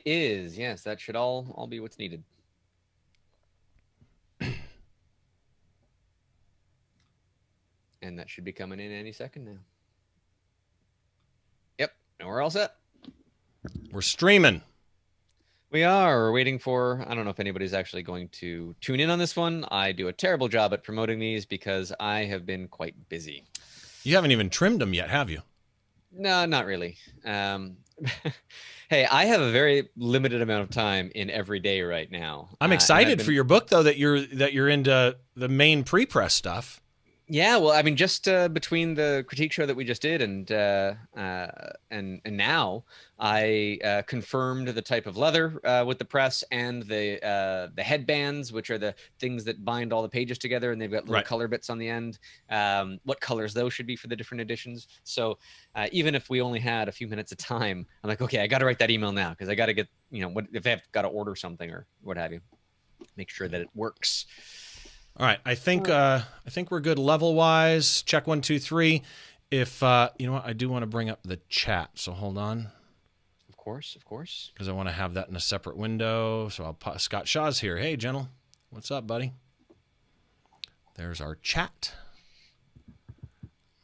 is. Yes, that should all be what's needed. And that should be coming in any second now. Yep, and we're all set. We're streaming. We are. We're waiting for, I don't know if anybody's actually going to tune in on this one. I do a terrible job at promoting these because I have been quite busy. You haven't even trimmed them yet, have you? No, not really. Hey, I have a very limited amount of time in every day right now. I'm excited for your book, though, that you're into the main pre-press stuff. Yeah, well, I mean, just between the critique show that we just did and now, I confirmed the type of leather with the press and the headbands, which are the things that bind all the pages together, and they've got little color bits on the end. What colors those should be for the different editions. So even if we only had a few minutes of time, I'm like, okay, I got to write that email now because I got to get, what if I've got to order something or what have you, make sure that it works. All right, I think we're good level wise. Check 1, 2, 3. If you know what, I do want to bring up the chat, so hold on. Of course, because I want to have that in a separate window. So I'll Scott Shaw's here. Hey, gentle, what's up, buddy? There's our chat.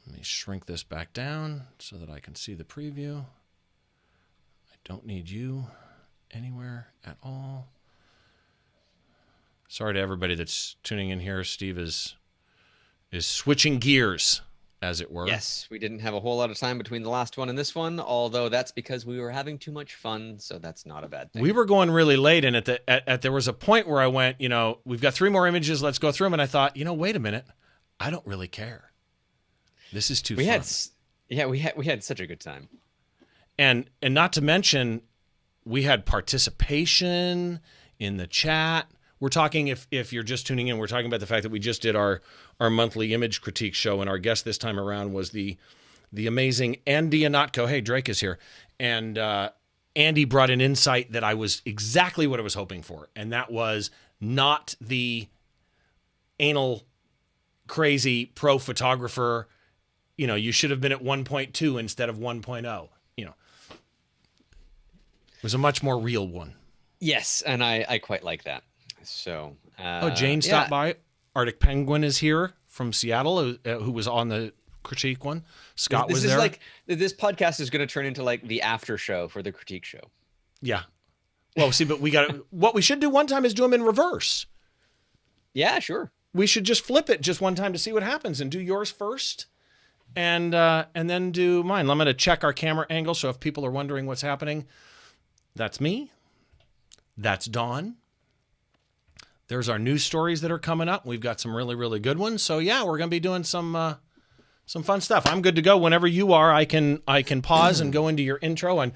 Let me shrink this back down so that I can see the preview. I don't need you anywhere at all. Sorry to everybody that's tuning in here. Steve is switching gears, as it were. Yes, we didn't have a whole lot of time between the last one and this one, although that's because we were having too much fun, so that's not a bad thing. We were going really late, and there was a point where I went, we've got 3 more images, let's go through them, and I thought, wait a minute, I don't really care. This is too fun. We had such a good time. And not to mention, we had participation in the chat. We're talking, if you're just tuning in, we're talking about the fact that we just did our monthly image critique show, and our guest this time around was the amazing Andy Anatko. Hey, Drake is here. And Andy brought an insight that I was exactly what I was hoping for, and that was not the anal crazy pro photographer, you should have been at 1.2 instead of 1.0. It was a much more real one. Yes, and I quite like that. So, Jane stopped by. Arctic Penguin is here from Seattle, who was on the critique one. Scott was there. This podcast is going to turn into like the after show for the critique show. Yeah. Well, see, but what we should do one time is do them in reverse. Yeah, sure. We should just flip it just one time to see what happens and do yours first and then do mine. I'm going to check our camera angle. So if people are wondering what's happening, that's me. That's Dawn. There's our news stories that are coming up. We've got some really, really good ones. So yeah, we're going to be doing some fun stuff. I'm good to go. Whenever you are, I can pause and go into your intro. And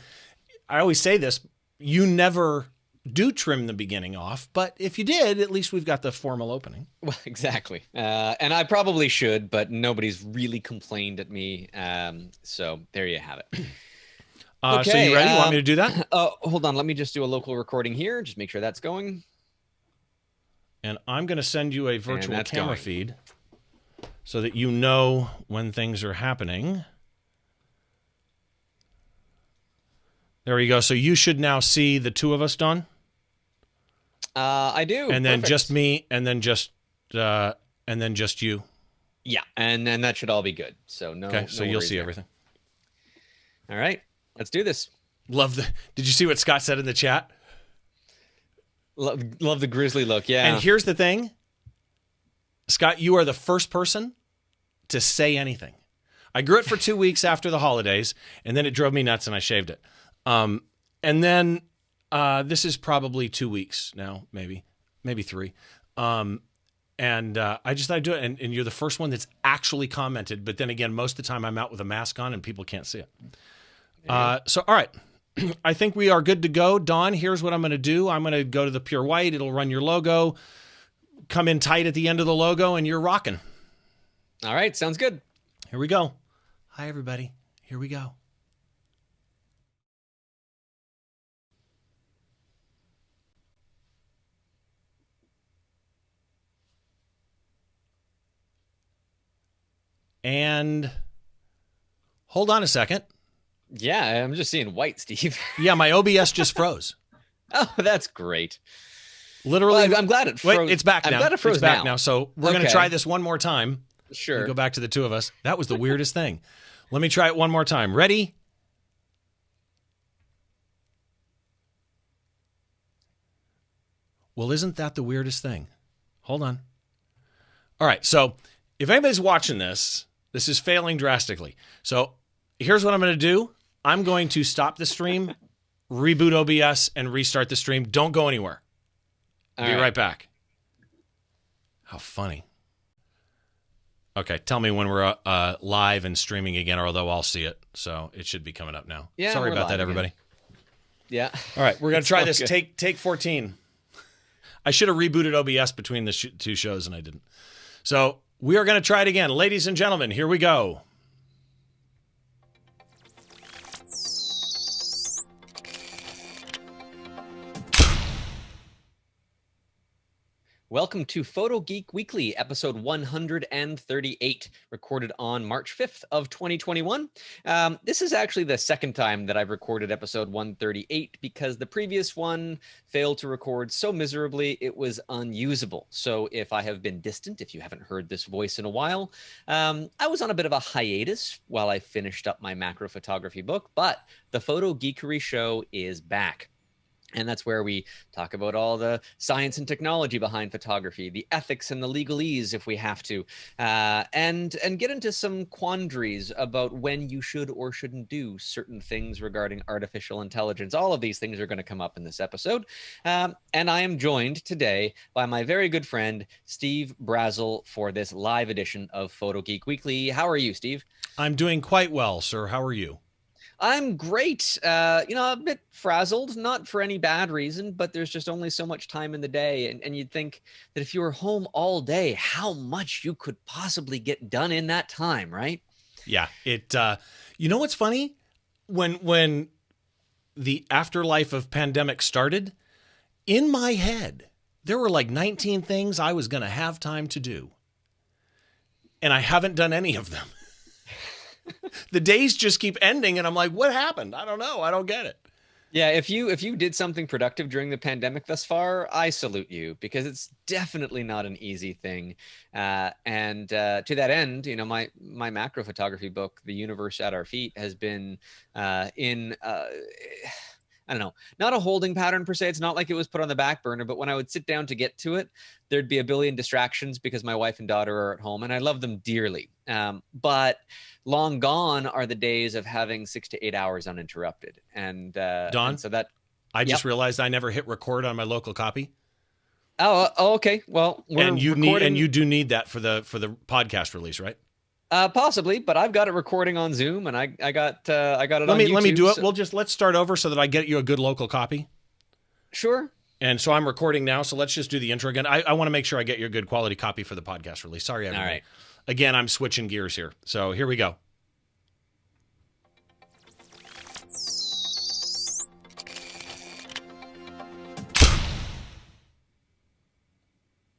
I always say this, you never do trim the beginning off, but if you did, at least we've got the formal opening. Well, exactly. And I probably should, but nobody's really complained at me. So there you have it. Okay, so you ready? You want me to do that? Hold on. Let me just do a local recording here. Just make sure that's going. And I'm going to send you a virtual camera feed so that you know when things are happening. There we go. So you should now see the 2 of us, Don. I do. And then just me, and then just you. Yeah, and then that should all be good. So Okay, so you'll see everything. All right, let's do this. Did you see what Scott said in the chat? Love the grizzly look, yeah. And here's the thing, Scott, you are the first person to say anything. I grew it for 2 weeks after the holidays, and then it drove me nuts, and I shaved it. And then this is probably 2 weeks now, maybe 3. And I just thought I'd do it, and you're the first one that's actually commented. But then again, most of the time I'm out with a mask on, and people can't see it. So, all right. I think we are good to go. Dawn, here's what I'm going to do. I'm going to go to the pure white. It'll run your logo. Come in tight at the end of the logo, and you're rocking. All right, sounds good. Here we go. Hi, everybody. Here we go. And hold on a second. Yeah, I'm just seeing white, Steve. Yeah, my OBS just froze. Oh, that's great. Literally. Well, I'm glad it froze. Wait, it's back now. I'm glad it froze it's back now. So we're going to try this one more time. Sure. We go back to the two of us. That was the weirdest thing. Let me try it one more time. Ready? Well, isn't that the weirdest thing? Hold on. All right. So if anybody's watching this, this is failing drastically. So here's what I'm going to do. I'm going to stop the stream, reboot OBS, and restart the stream. Don't go anywhere. Be right back. How funny. Okay, tell me when we're live and streaming again, although I'll see it. So it should be coming up now. Yeah, sorry about that, everybody. Again. Yeah. All right, we're going to try this. Take 14. I should have rebooted OBS between the two shows, and I didn't. So we are going to try it again. Ladies and gentlemen, here we go. Welcome to Photo Geek Weekly, episode 138, recorded on March 5th of 2021. This is actually the second time that I've recorded episode 138 because the previous one failed to record so miserably it was unusable. So if I have been distant, if you haven't heard this voice in a while, I was on a bit of a hiatus while I finished up my macro photography book, but the Photo Geekery show is back. And that's where we talk about all the science and technology behind photography, the ethics and the legalese if we have to, and get into some quandaries about when you should or shouldn't do certain things regarding artificial intelligence. All of these things are going to come up in this episode. And I am joined today by my very good friend, Steve Brazel, for this live edition of Photo Geek Weekly. How are you, Steve? I'm doing quite well, sir. How are you? I'm great. A bit frazzled, not for any bad reason, but there's just only so much time in the day. And you'd think that if you were home all day, how much you could possibly get done in that time, right? Yeah. You know what's funny? When the afterlife of pandemic started, in my head, there were like 19 things I was going to have time to do. And I haven't done any of them. The days just keep ending, and I'm like, what happened? I don't know. I don't get it. Yeah, if you did something productive during the pandemic thus far, I salute you, because it's definitely not an easy thing. And to that end, my macro photography book, The Universe at Our Feet, has been I don't know, not a holding pattern per se. It's not like it was put on the back burner, but when I would sit down to get to it, there'd be a billion distractions because my wife and daughter are at home, and I love them dearly. But long gone are the days of having 6 to 8 hours uninterrupted. And Don, and so that I just realized I never hit record on my local copy. Oh, okay. Well, you do need that for the podcast release, right? Possibly, but I've got it recording on Zoom, and I got it on YouTube. Let me do it. Let's start over so that I get you a good local copy. Sure. And so I'm recording now, so let's just do the intro again. I want to make sure I get your good quality copy for the podcast release. Sorry, everyone. All right. Again, I'm switching gears here. So here we go.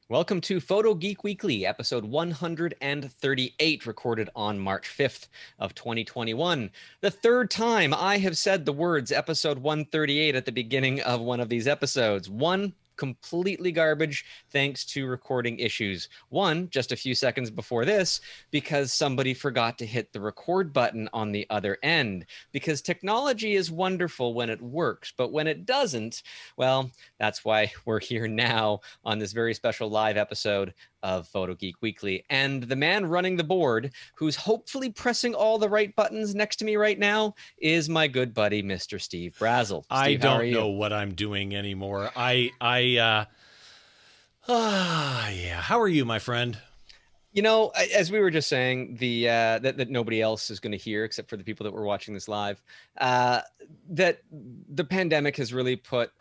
Welcome to Photo Geek Weekly, episode 138, recorded on March 5th of 2021. The third time I have said the words episode 138 at the beginning of one of these episodes. One completely garbage thanks to recording issues. One just a few seconds before this because somebody forgot to hit the record button on the other end. Because technology is wonderful when it works, but when it doesn't, well, that's why we're here now on this very special live episode of Photo Geek Weekly. And the man running the board, who's hopefully pressing all the right buttons next to me right now, is my good buddy, Mr. Steve Brazel. Steve, I don't know what I'm doing anymore. Yeah. How are you, my friend? As we were just saying, that nobody else is going to hear except for the people that were watching this live, that the pandemic has really put,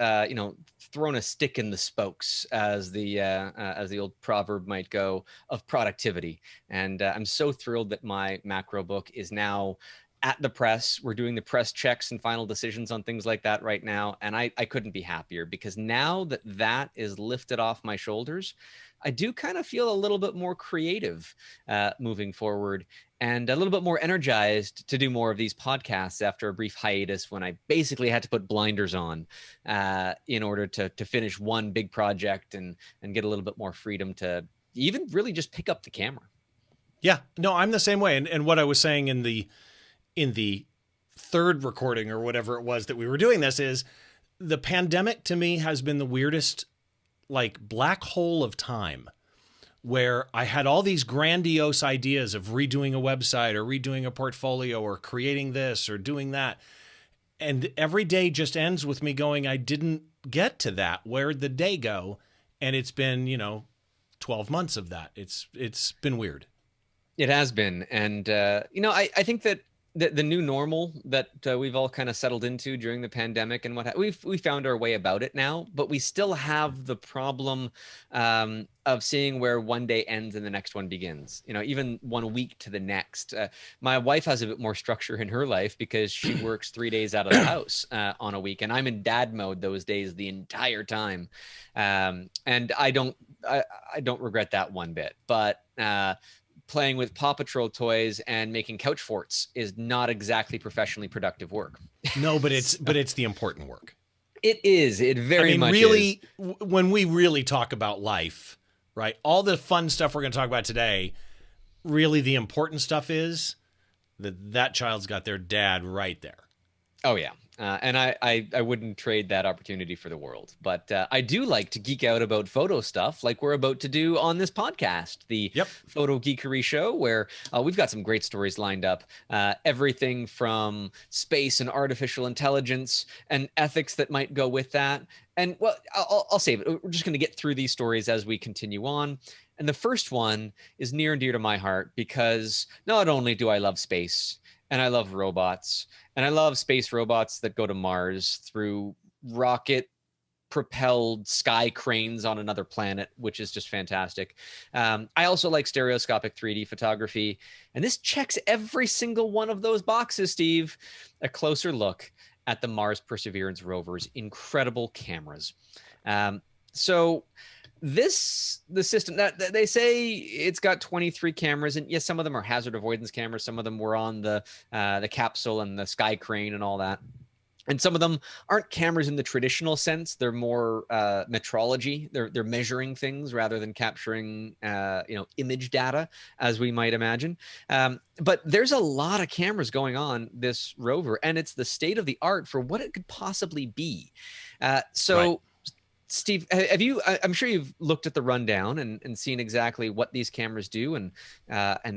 thrown a stick in the spokes, as the old proverb might go, of productivity. And I'm so thrilled that my macro book is now at the press. We're doing the press checks and final decisions on things like that right now. And I couldn't be happier, because now that that is lifted off my shoulders, I do kind of feel a little bit more creative moving forward, and a little bit more energized to do more of these podcasts after a brief hiatus when I basically had to put blinders on in order to finish one big project and get a little bit more freedom to even really just pick up the camera. Yeah, no, I'm the same way. And what I was saying in the third recording or whatever it was that we were doing this is, the pandemic to me has been the weirdest, like, black hole of time, where I had all these grandiose ideas of redoing a website or redoing a portfolio or creating this or doing that. And every day just ends with me going, I didn't get to that. Where'd the day go? And it's been, 12 months of that. It's been weird. It has been. And, I think that the new normal that we've all kind of settled into during the pandemic and we found our way about it now, but we still have the problem of seeing where one day ends and the next one begins, even 1 week to the next. My wife has a bit more structure in her life because she works 3 days out of the house on a week, and I'm in dad mode those days the entire time. And I don't regret that one bit, but playing with Paw Patrol toys and making couch forts is not exactly professionally productive work. No, but it's the important work. It is. It very much really, is. When we really talk about life, right? All the fun stuff we're going to talk about today, really the important stuff is that child's got their dad right there. Oh, yeah. And I wouldn't trade that opportunity for the world. But I do like to geek out about photo stuff like we're about to do on this podcast, the Photo Geekery Show, where we've got some great stories lined up. Everything from space and artificial intelligence and ethics that might go with that. And, well, I'll save it. We're just going to get through these stories as we continue on. And the first one is near and dear to my heart because not only do I love space and I love robots, and I love space robots that go to Mars through rocket-propelled sky cranes on another planet, which is just fantastic. I also like stereoscopic 3D photography, and this checks every single one of those boxes, Steve. A closer look at the Mars Perseverance rover's incredible cameras. So the system that they say it's got 23 cameras, and yes, some of them are hazard avoidance cameras. Some of them were on the capsule and the sky crane and all that. And some of them aren't cameras in the traditional sense. They're more metrology. They're measuring things rather than capturing, image data, as we might imagine. But there's a lot of cameras going on this rover, and it's the state of the art for what it could possibly be. Right. Steve, I'm sure you've looked at the rundown and seen exactly what these cameras do and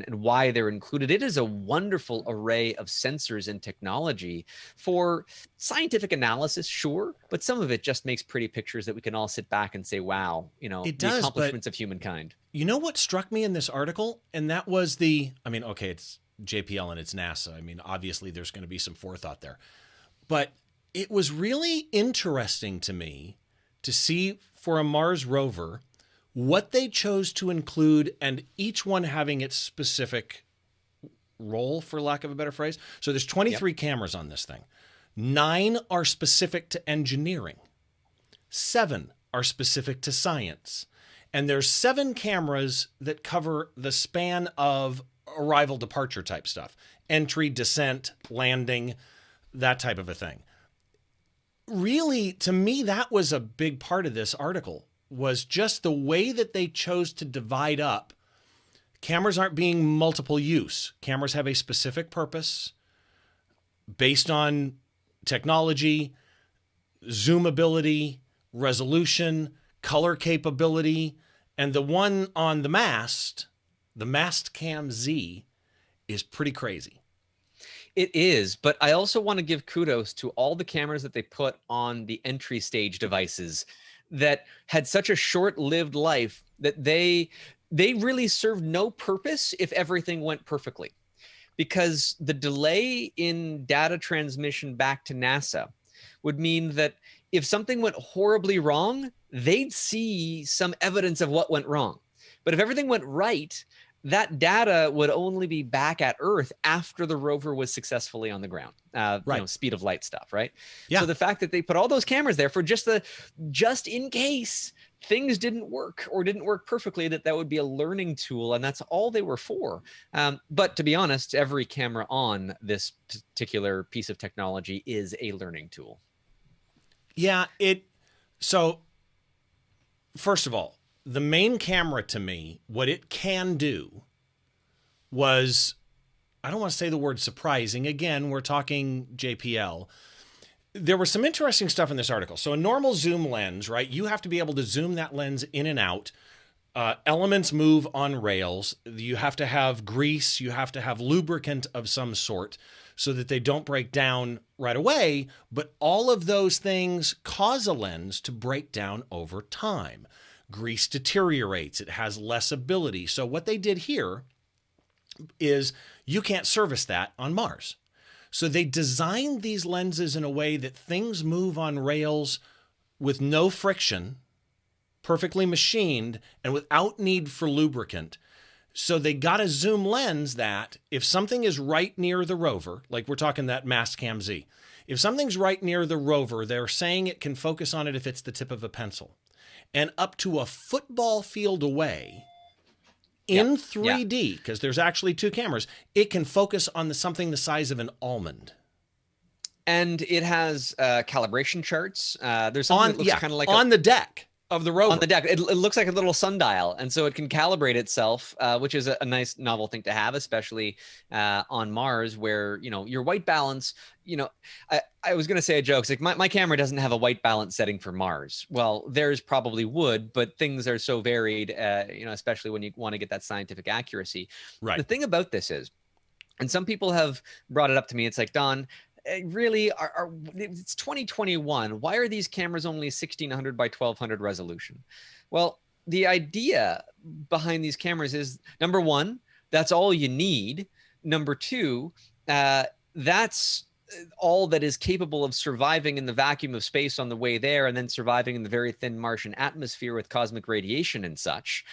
why they're included. It is a wonderful array of sensors and technology for scientific analysis, sure, but some of it just makes pretty pictures that we can all sit back and say, wow, the accomplishments of humankind. You know what struck me in this article? And that was it's JPL and it's NASA. Obviously there's going to be some forethought there. But it was really interesting to me to see for a Mars rover what they chose to include, and each one having its specific role, for lack of a better phrase. So there's 23 cameras on this thing. 9 are specific to engineering. 7 are specific to science. And there's 7 cameras that cover the span of arrival departure type stuff. Entry, descent, landing, that type of a thing. Really, to me, that was a big part of this article, was just the way that they chose to divide up. Cameras aren't being multiple use. Cameras have a specific purpose based on technology, zoom ability, resolution, color capability, and the one on the mast cam Z, is pretty crazy. It is, but I also want to give kudos to all the cameras that they put on the entry stage devices that had such a short-lived life that they really served no purpose if everything went perfectly. Because the delay in data transmission back to NASA would mean that if something went horribly wrong, they'd see some evidence of what went wrong. But if everything went right, that data would only be back at Earth after the rover was successfully on the ground. Right. Speed of light stuff, right? Yeah. So the fact that they put all those cameras there for just in case things didn't work or didn't work perfectly, that would be a learning tool, and that's all they were for. But to be honest, every camera on this particular piece of technology is a learning tool. Yeah. So first of all, the main camera to me, what it can do was, I don't want to say the word surprising. Again, we're talking JPL. There was some interesting stuff in this article. So a normal zoom lens, right? You have to be able to zoom that lens in and out. Elements move on rails. You have to have grease. You have to have lubricant of some sort so that they don't break down right away. But all of those things cause a lens to break down over time. Grease deteriorates. It has less ability. So what they did here is you can't service that on Mars. So they designed these lenses in a way that things move on rails with no friction, perfectly machined, and without need for lubricant. So they got a zoom lens that if something is right near the rover, like we're talking that Mastcam Z, if something's right near the rover, they're saying it can focus on it if it's the tip of a pencil. And up to a football field away in 3D, because there's actually two cameras, it can focus on something the size of an almond. And it has calibration charts. There's something that looks kind of like on the deck of the rover. On the deck. It looks like a little sundial. And so it can calibrate itself, which is a nice novel thing to have, especially on Mars where, your white balance, I was going to say a joke. It's like my camera doesn't have a white balance setting for Mars. Well, theirs probably would, but things are so varied, especially when you want to get that scientific accuracy. Right. The thing about this is, and some people have brought it up to me, it's like, Don, really it's 2021. Why are these cameras only 1600 by 1200 resolution? Well, the idea behind these cameras is, number one, that's all you need. Number two, that's all that is capable of surviving in the vacuum of space on the way there, and then surviving in the very thin Martian atmosphere with cosmic radiation and such,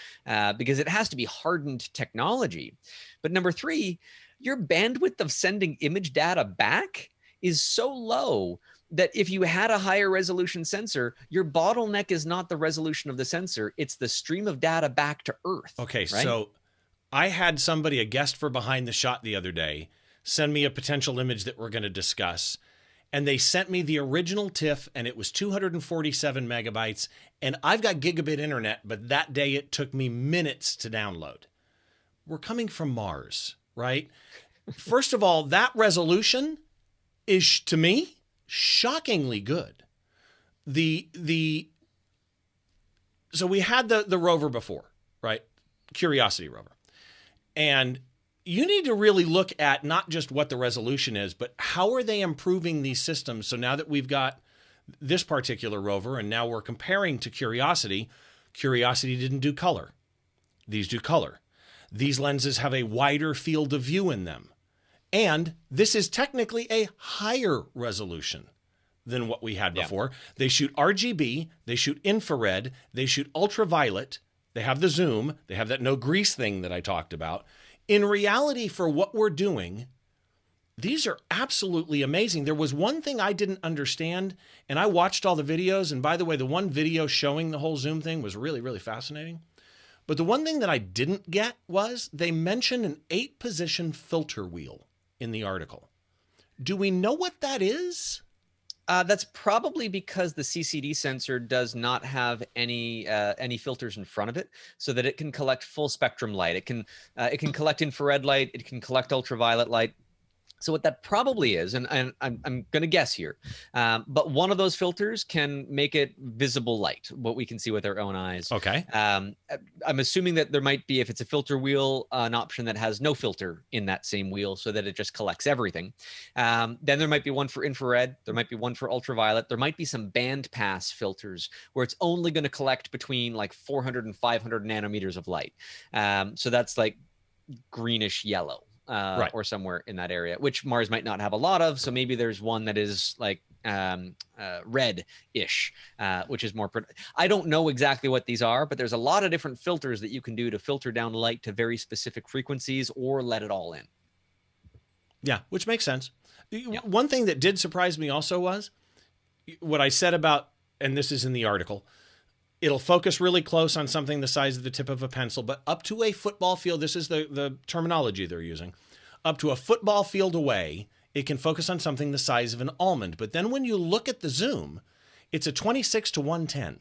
because it has to be hardened technology. But number three, your bandwidth of sending image data back is so low that if you had a higher resolution sensor, your bottleneck is not the resolution of the sensor, it's the stream of data back to Earth. Okay, right? So I had somebody, a guest for Behind the Shot the other day, send me a potential image that we're going to discuss. And they sent me the original TIFF, and it was 247 megabytes. And I've got gigabit internet, but that day it took me minutes to download. We're coming from Mars, right? First of all, that resolution is, to me, shockingly good. So we had the rover before, right? Curiosity rover. And you need to really look at not just what the resolution is, but how are they improving these systems? So now that we've got this particular rover, and now we're comparing to Curiosity, Curiosity didn't do color. These do color. These lenses have a wider field of view in them. And this is technically a higher resolution than what we had before. Yeah. They shoot RGB, they shoot infrared, they shoot ultraviolet, they have the zoom, they have that no grease thing that I talked about. In reality, for what we're doing, these are absolutely amazing. There was one thing I didn't understand, and I watched all the videos. And by the way, the one video showing the whole zoom thing was really, really fascinating. But the one thing that I didn't get was they mentioned an 8-position filter wheel in the article. Do we know what that is? That's probably because the CCD sensor does not have any filters in front of it, so that it can collect full spectrum light. It can collect infrared light. It can collect ultraviolet light. So what that probably is, and I'm going to guess here, but one of those filters can make it visible light, what we can see with our own eyes. Okay. I'm assuming that there might be, if it's a filter wheel, an option that has no filter in that same wheel so that it just collects everything. Then there might be one for infrared. There might be one for ultraviolet. There might be some band pass filters where it's only going to collect between like 400 and 500 nanometers of light. So that's like greenish yellow. Right. or somewhere in that area, which Mars might not have a lot of. So maybe there's one that is like red-ish, which is more. I don't know exactly what these are, but there's a lot of different filters that you can do to filter down light to very specific frequencies or let it all in. Yeah, which makes sense. Yeah. One thing that did surprise me also was what I said about, and this is in the article, it'll focus really close on something the size of the tip of a pencil, but up to a football field, this is the terminology they're using, up to a football field away, it can focus on something the size of an almond. But then when you look at the zoom, it's a 26 to 110.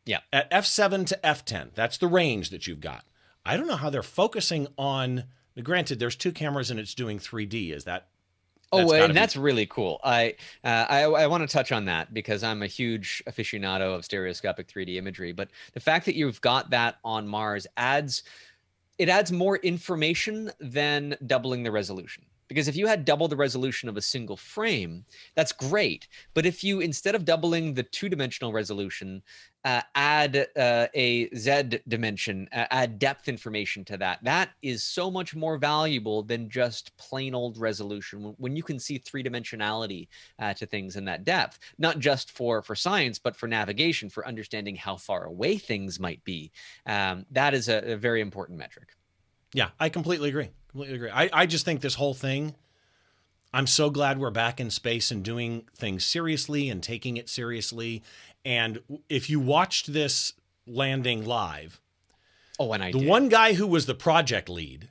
Yeah. At f7 to f10, that's the range that you've got. I don't know how they're focusing on, granted, there's 2 cameras and it's doing 3D. Is that? That's really cool. I want to touch on that because I'm a huge aficionado of stereoscopic 3D imagery. But the fact that you've got that on Mars adds more information than doubling the resolution. Because if you had double the resolution of a single frame, that's great. But if you, instead of doubling the 2-dimensional resolution, add a Z dimension, add depth information to that, that is so much more valuable than just plain old resolution. When you can see 3-dimensionality to things in that depth, not just for science, but for navigation, for understanding how far away things might be, that is a very important metric. Yeah, I completely agree. I just think this whole thing, I'm so glad we're back in space and doing things seriously and taking it seriously. And if you watched this landing live, one guy who was the project lead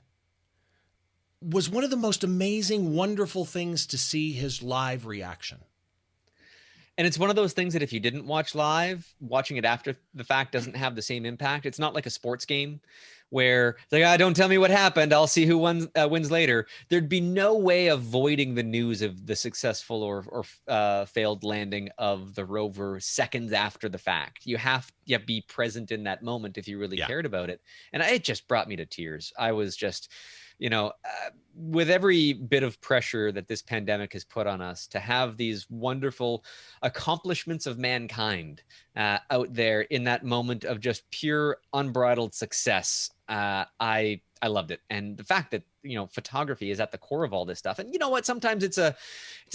was one of the most amazing, wonderful things to see his live reaction. And it's one of those things that if you didn't watch live, watching it after the fact doesn't have the same impact. It's not like a sports game where it's like, don't tell me what happened, I'll see who wins later. There'd be no way avoiding the news of the successful or failed landing of the rover seconds after the fact. You have to be present in that moment if you really cared about it. And it just brought me to tears. I was just, with every bit of pressure that this pandemic has put on us, to have these wonderful accomplishments of mankind out there in that moment of just pure unbridled success, I loved it. And the fact that photography is at the core of all this stuff. And you know what? Sometimes it's a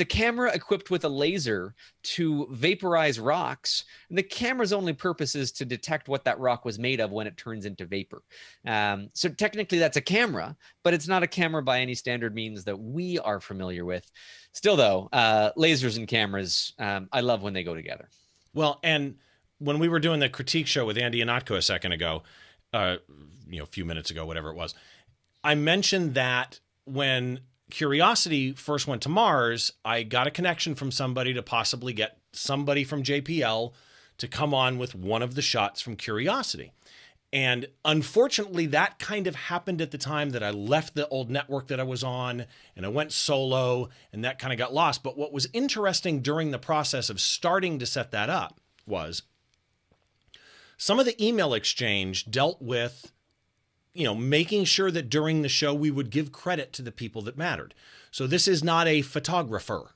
camera equipped with a laser to vaporize rocks, and the camera's only purpose is to detect what that rock was made of when it turns into vapor. So technically that's a camera, but it's not a camera by any standard means that we are familiar with. Still though, lasers and cameras, I love when they go together. Well, and when we were doing the critique show with Andy Anatko a second ago, a few minutes ago, whatever it was, I mentioned that when Curiosity first went to Mars, I got a connection from somebody to possibly get somebody from JPL to come on with one of the shots from Curiosity. And unfortunately, that kind of happened at the time that I left the old network that I was on and I went solo, and that kind of got lost. But what was interesting during the process of starting to set that up was some of the email exchange dealt with making sure that during the show we would give credit to the people that mattered. So this is not a photographer,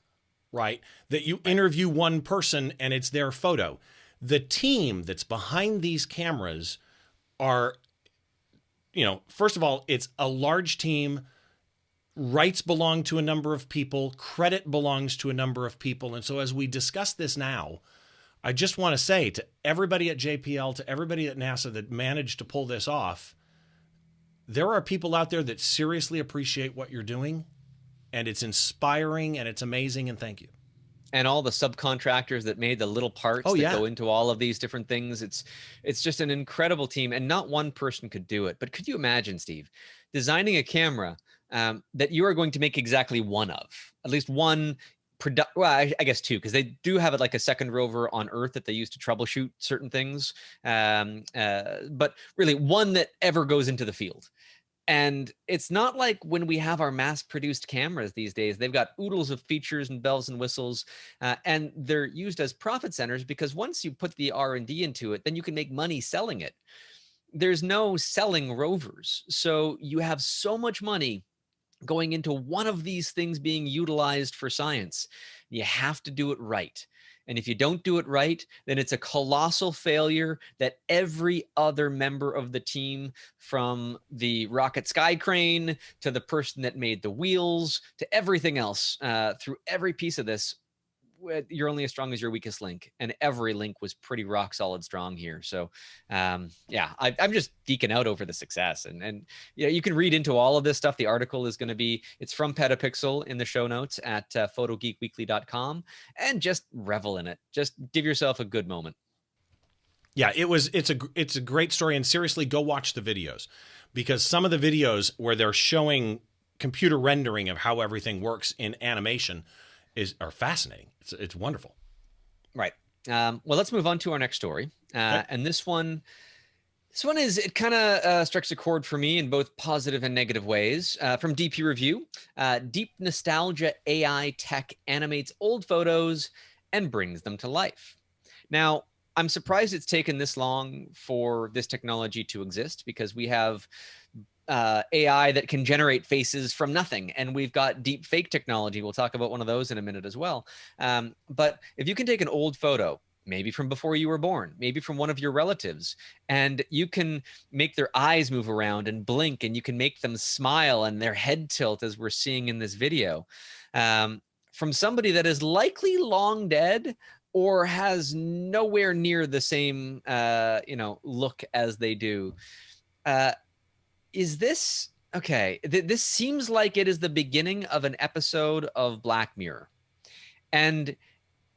right? That you interview one person and it's their photo. The team that's behind these cameras are, first of all, it's a large team. Rights belong to a number of people. Credit belongs to a number of people. And so as we discuss this now, I just want to say to everybody at JPL, to everybody at NASA that managed to pull this off, there are people out there that seriously appreciate what you're doing, and it's inspiring and it's amazing, and thank you. And all the subcontractors that made the little parts that go into all of these different things. It's just an incredible team, and not one person could do it. But could you imagine, Steve, designing a camera that you are going to make exactly one of, at least one well, I guess two, because they do have it like a second rover on Earth that they use to troubleshoot certain things. But really one that ever goes into the field. And it's not like when we have our mass-produced cameras these days. They've got oodles of features and bells and whistles, and they're used as profit centers because once you put the R&D into it, then you can make money selling it. There's no selling rovers. So you have so much money going into one of these things being utilized for science. You have to do it right. And if you don't do it right, then it's a colossal failure that every other member of the team, from the rocket sky crane to the person that made the wheels to everything else, through every piece of this, you're only as strong as your weakest link, and every link was pretty rock solid strong here. So yeah, I'm just geeking out over the success, and you can read into all of this stuff. The article is going to be, it's from Petapixel in the show notes at photogeekweekly.com, and just revel in it. Just give yourself a good moment. Yeah, it's a great story, and seriously, go watch the videos, because some of the videos where they're showing computer rendering of how everything works in animation are fascinating. It's wonderful. Right. Well, let's move on to our next story. Okay. And this one is, it kind of strikes a chord for me in both positive and negative ways. From DP Review, deep nostalgia AI tech animates old photos and brings them to life. Now, I'm surprised it's taken this long for this technology to exist, because we have AI that can generate faces from nothing, and we've got deep fake technology. We'll talk about one of those in a minute as well. But if you can take an old photo, maybe from before you were born, maybe from one of your relatives, and you can make their eyes move around and blink, and you can make them smile and their head tilt, as we're seeing in this video, from somebody that is likely long dead or has nowhere near the same look as they do. Is this okay? This seems like it is the beginning of an episode of Black Mirror, and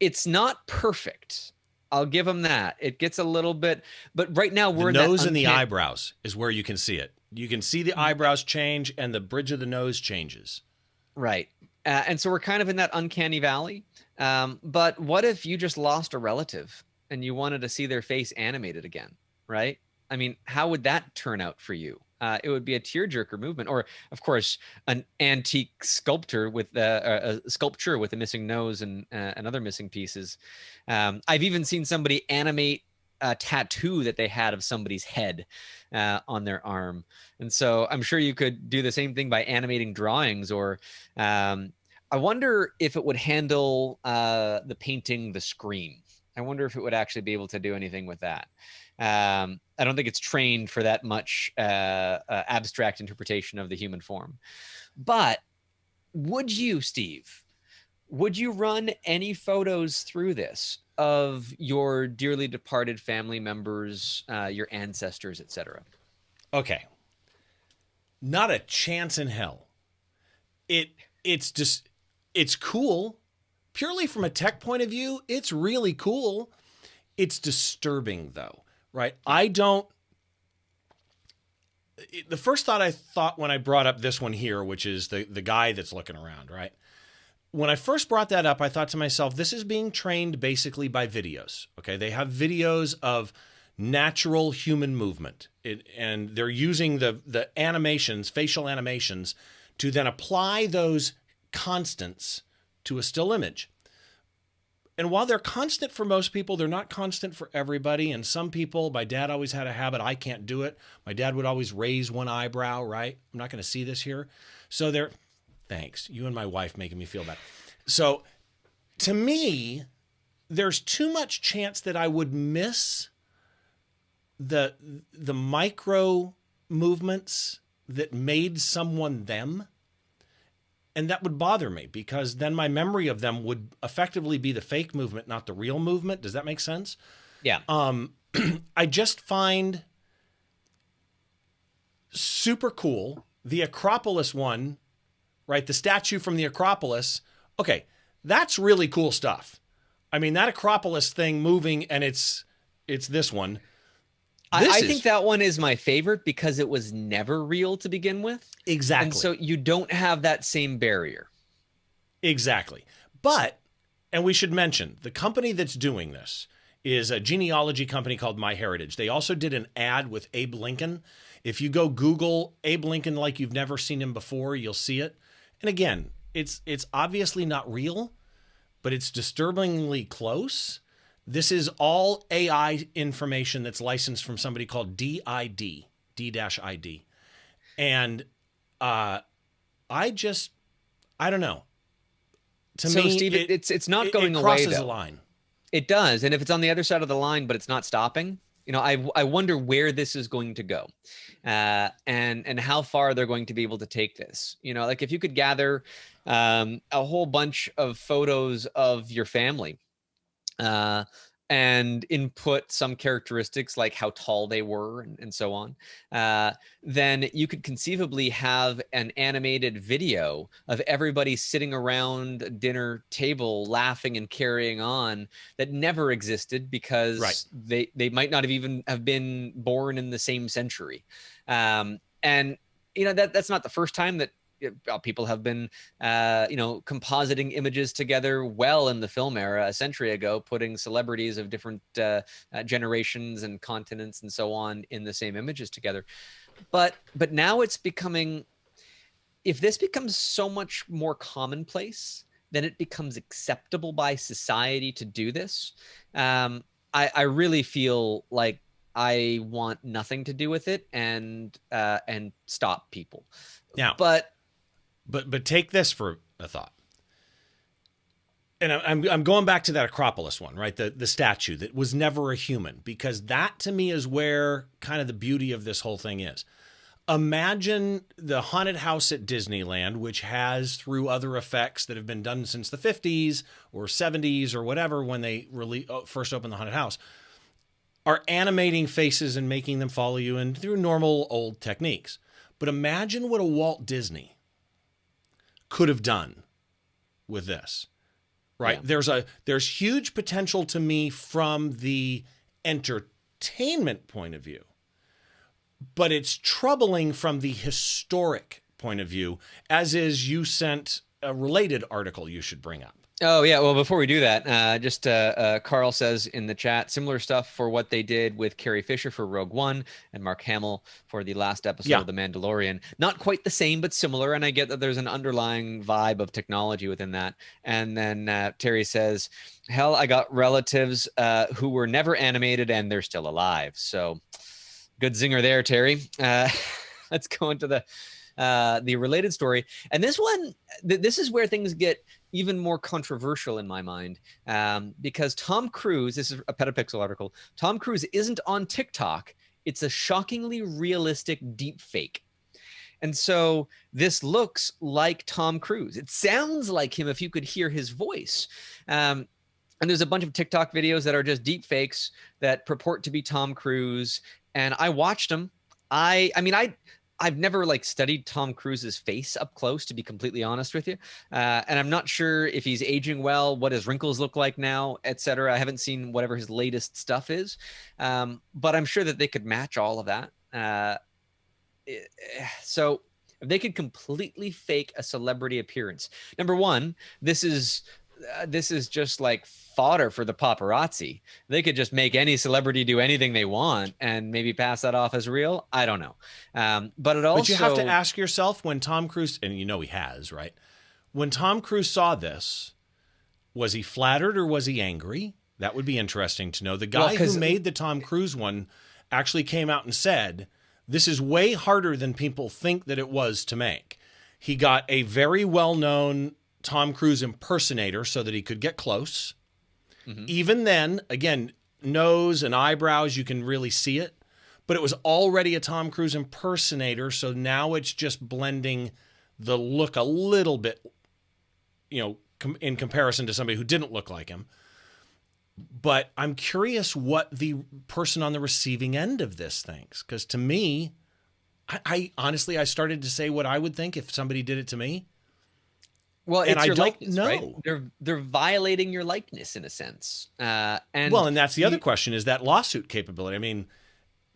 it's not perfect. I'll give them that. It gets a little bit, but right now we're the nose and the eyebrows is where you can see it. You can see the eyebrows change, and the bridge of the nose changes. Right, and so we're kind of in that uncanny valley. But what if you just lost a relative and you wanted to see their face animated again? Right? I mean, how would that turn out for you? It would be a tearjerker movement, or of course, an antique sculpture with a sculpture with a missing nose and other missing pieces. I've even seen somebody animate a tattoo that they had of somebody's head on their arm, and so I'm sure you could do the same thing by animating drawings. Or I wonder if it would handle the painting the scream. I wonder if it would actually be able to do anything with that. I don't think it's trained for that much abstract interpretation of the human form. But would you, Steve, would you run any photos through this of your dearly departed family members, your ancestors, etc.? Okay. Not a chance in hell. It's cool. Purely from a tech point of view, it's really cool. It's disturbing, though. Right. The first thought I thought when I brought up this one here, which is the guy that's looking around, right? When I first brought that up, I thought to myself, this is being trained basically by videos. Okay. They have videos of natural human movement, and they're using the animations, facial animations, to then apply those constants to a still image. And while they're constant for most people, they're not constant for everybody. And some people, my dad always had a habit, I can't do it. My dad would always raise one eyebrow, right? I'm not going to see this here. So thanks. You and my wife making me feel bad. So to me, there's too much chance that I would miss the micro movements that made someone them. And that would bother me, because then my memory of them would effectively be the fake movement, not the real movement. Does that make sense? Yeah. I just find super cool the Acropolis one, right? The statue from the Acropolis. Okay, that's really cool stuff. I mean, that Acropolis thing moving, and it's this one. I think that one is my favorite because it was never real to begin with. Exactly. And so you don't have that same barrier. Exactly. But, and we should mention, the company that's doing this is a genealogy company called MyHeritage. They also did an ad with Abe Lincoln. If you go Google Abe Lincoln like you've never seen him before, you'll see it. And again, it's obviously not real, but it's disturbingly close. This is all AI information that's licensed from somebody called D-ID. And I don't know. To so me, Steve, it's not going it away, crosses though. a line. It does. And if it's on the other side of the line, but it's not stopping, I wonder where this is going to go, and how far they're going to be able to take this. Like if you could gather a whole bunch of photos of your family, uh, and input some characteristics like how tall they were and so on, then you could conceivably have an animated video of everybody sitting around a dinner table laughing and carrying on that never existed because they might not have even have been born in the same century. And that's not the first time that people have been compositing images together well in the film era a century ago, putting celebrities of different generations and continents and so on in the same images together. But now it's becoming, if this becomes so much more commonplace, then it becomes acceptable by society to do this. I really feel like I want nothing to do with it and stop people. Now, but take this for a thought. And I'm going back to that Acropolis one, right? The statue that was never a human, because that to me is where kind of the beauty of this whole thing is. Imagine the haunted house at Disneyland, which has, through other effects that have been done since the 50s or 70s or whatever, when they first opened the haunted house, are animating faces and making them follow you and through normal old techniques. But imagine what a Walt Disney could have done with this, right? Yeah. There's huge potential to me from the entertainment point of view, but it's troubling from the historic point of view, as is you sent a related article you should bring up. Oh, yeah. Well, before we do that, just Carl says in the chat, similar stuff for what they did with Carrie Fisher for Rogue One and Mark Hamill for the last episode of The Mandalorian. Not quite the same, but similar. And I get that there's an underlying vibe of technology within that. And then Terry says, hell, I got relatives who were never animated and they're still alive. So good zinger there, Terry. Let's go into the related story. And this one, this is where things get even more controversial in my mind, because Tom Cruise, this is a Petapixel article, Tom Cruise isn't on TikTok. It's a shockingly realistic deep fake. And so this looks like Tom Cruise. It sounds like him if you could hear his voice. And there's a bunch of TikTok videos that are just deep fakes that purport to be Tom Cruise. And I watched them. I've never studied Tom Cruise's face up close, to be completely honest with you. And I'm not sure if he's aging well, what his wrinkles look like now, etc. I haven't seen whatever his latest stuff is. But I'm sure that they could match all of that. So if they could completely fake a celebrity appearance, number one, this is just like fodder for the paparazzi. They could just make any celebrity do anything they want and maybe pass that off as real. I don't know. But you have to ask yourself, when Tom Cruise, and he has, right? When Tom Cruise saw this, was he flattered or was he angry? That would be interesting to know. The guy who made the Tom Cruise one actually came out and said, this is way harder than people think that it was to make. He got a very well-known Tom Cruise impersonator so that he could get close. Mm-hmm. Even then, again, nose and eyebrows, you can really see it. But it was already a Tom Cruise impersonator, so now it's just blending the look a little bit, in comparison to somebody who didn't look like him. But I'm curious what the person on the receiving end of this thinks. Because to me, I honestly, I started to say what I would think if somebody did it to me. Well, it's your likeness, right? They're violating your likeness in a sense. And that's the other question, is that lawsuit capability. I mean,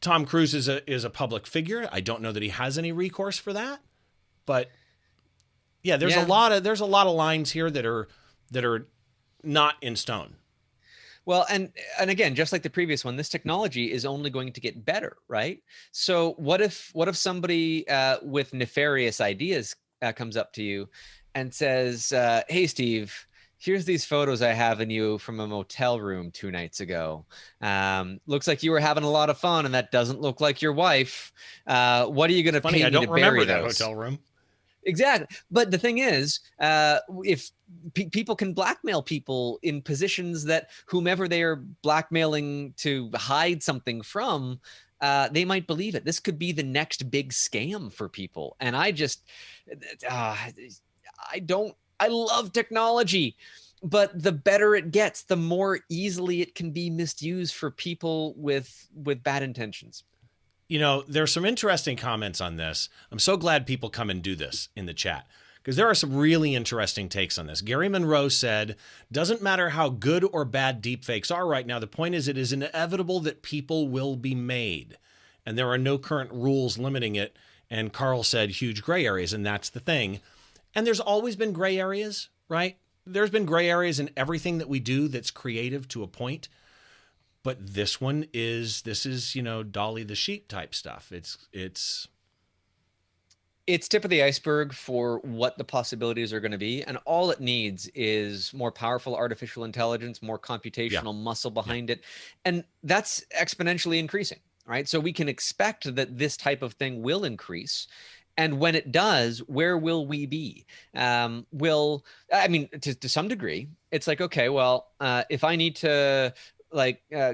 Tom Cruise is a public figure. I don't know that he has any recourse for that. But yeah, there's a lot of lines here that are not in stone. Well, and again, just like the previous one, this technology is only going to get better, right? So what if somebody with nefarious ideas comes up to you and says, hey, Steve, here's these photos I have in you from a motel room 2 nights ago. Looks like you were having a lot of fun, and that doesn't look like your wife. What are you going to pay me to bury those? I don't remember that hotel room. Exactly. But the thing is, if people can blackmail people in positions that whomever they are blackmailing to hide something from, they might believe it. This could be the next big scam for people. And I love technology, but the better it gets, the more easily it can be misused for people with bad intentions. You know, there's some interesting comments on this. I'm so glad people come and do this in the chat because there are some really interesting takes on this. Gary Monroe said, doesn't matter how good or bad deepfakes are right now. The point is it is inevitable that people will be made and there are no current rules limiting it. And Carl said huge gray areas. And that's the thing. And there's always been gray areas, right? There's been gray areas in everything that we do that's creative to a point. But this is, you know, Dolly the sheep type stuff. It's tip of the iceberg for what the possibilities are going to be. And all it needs is more powerful artificial intelligence, more computational muscle behind it. And that's exponentially increasing, right? So we can expect that this type of thing will increase. And when it does, where will we be? To some degree, it's like, okay, well, if I need to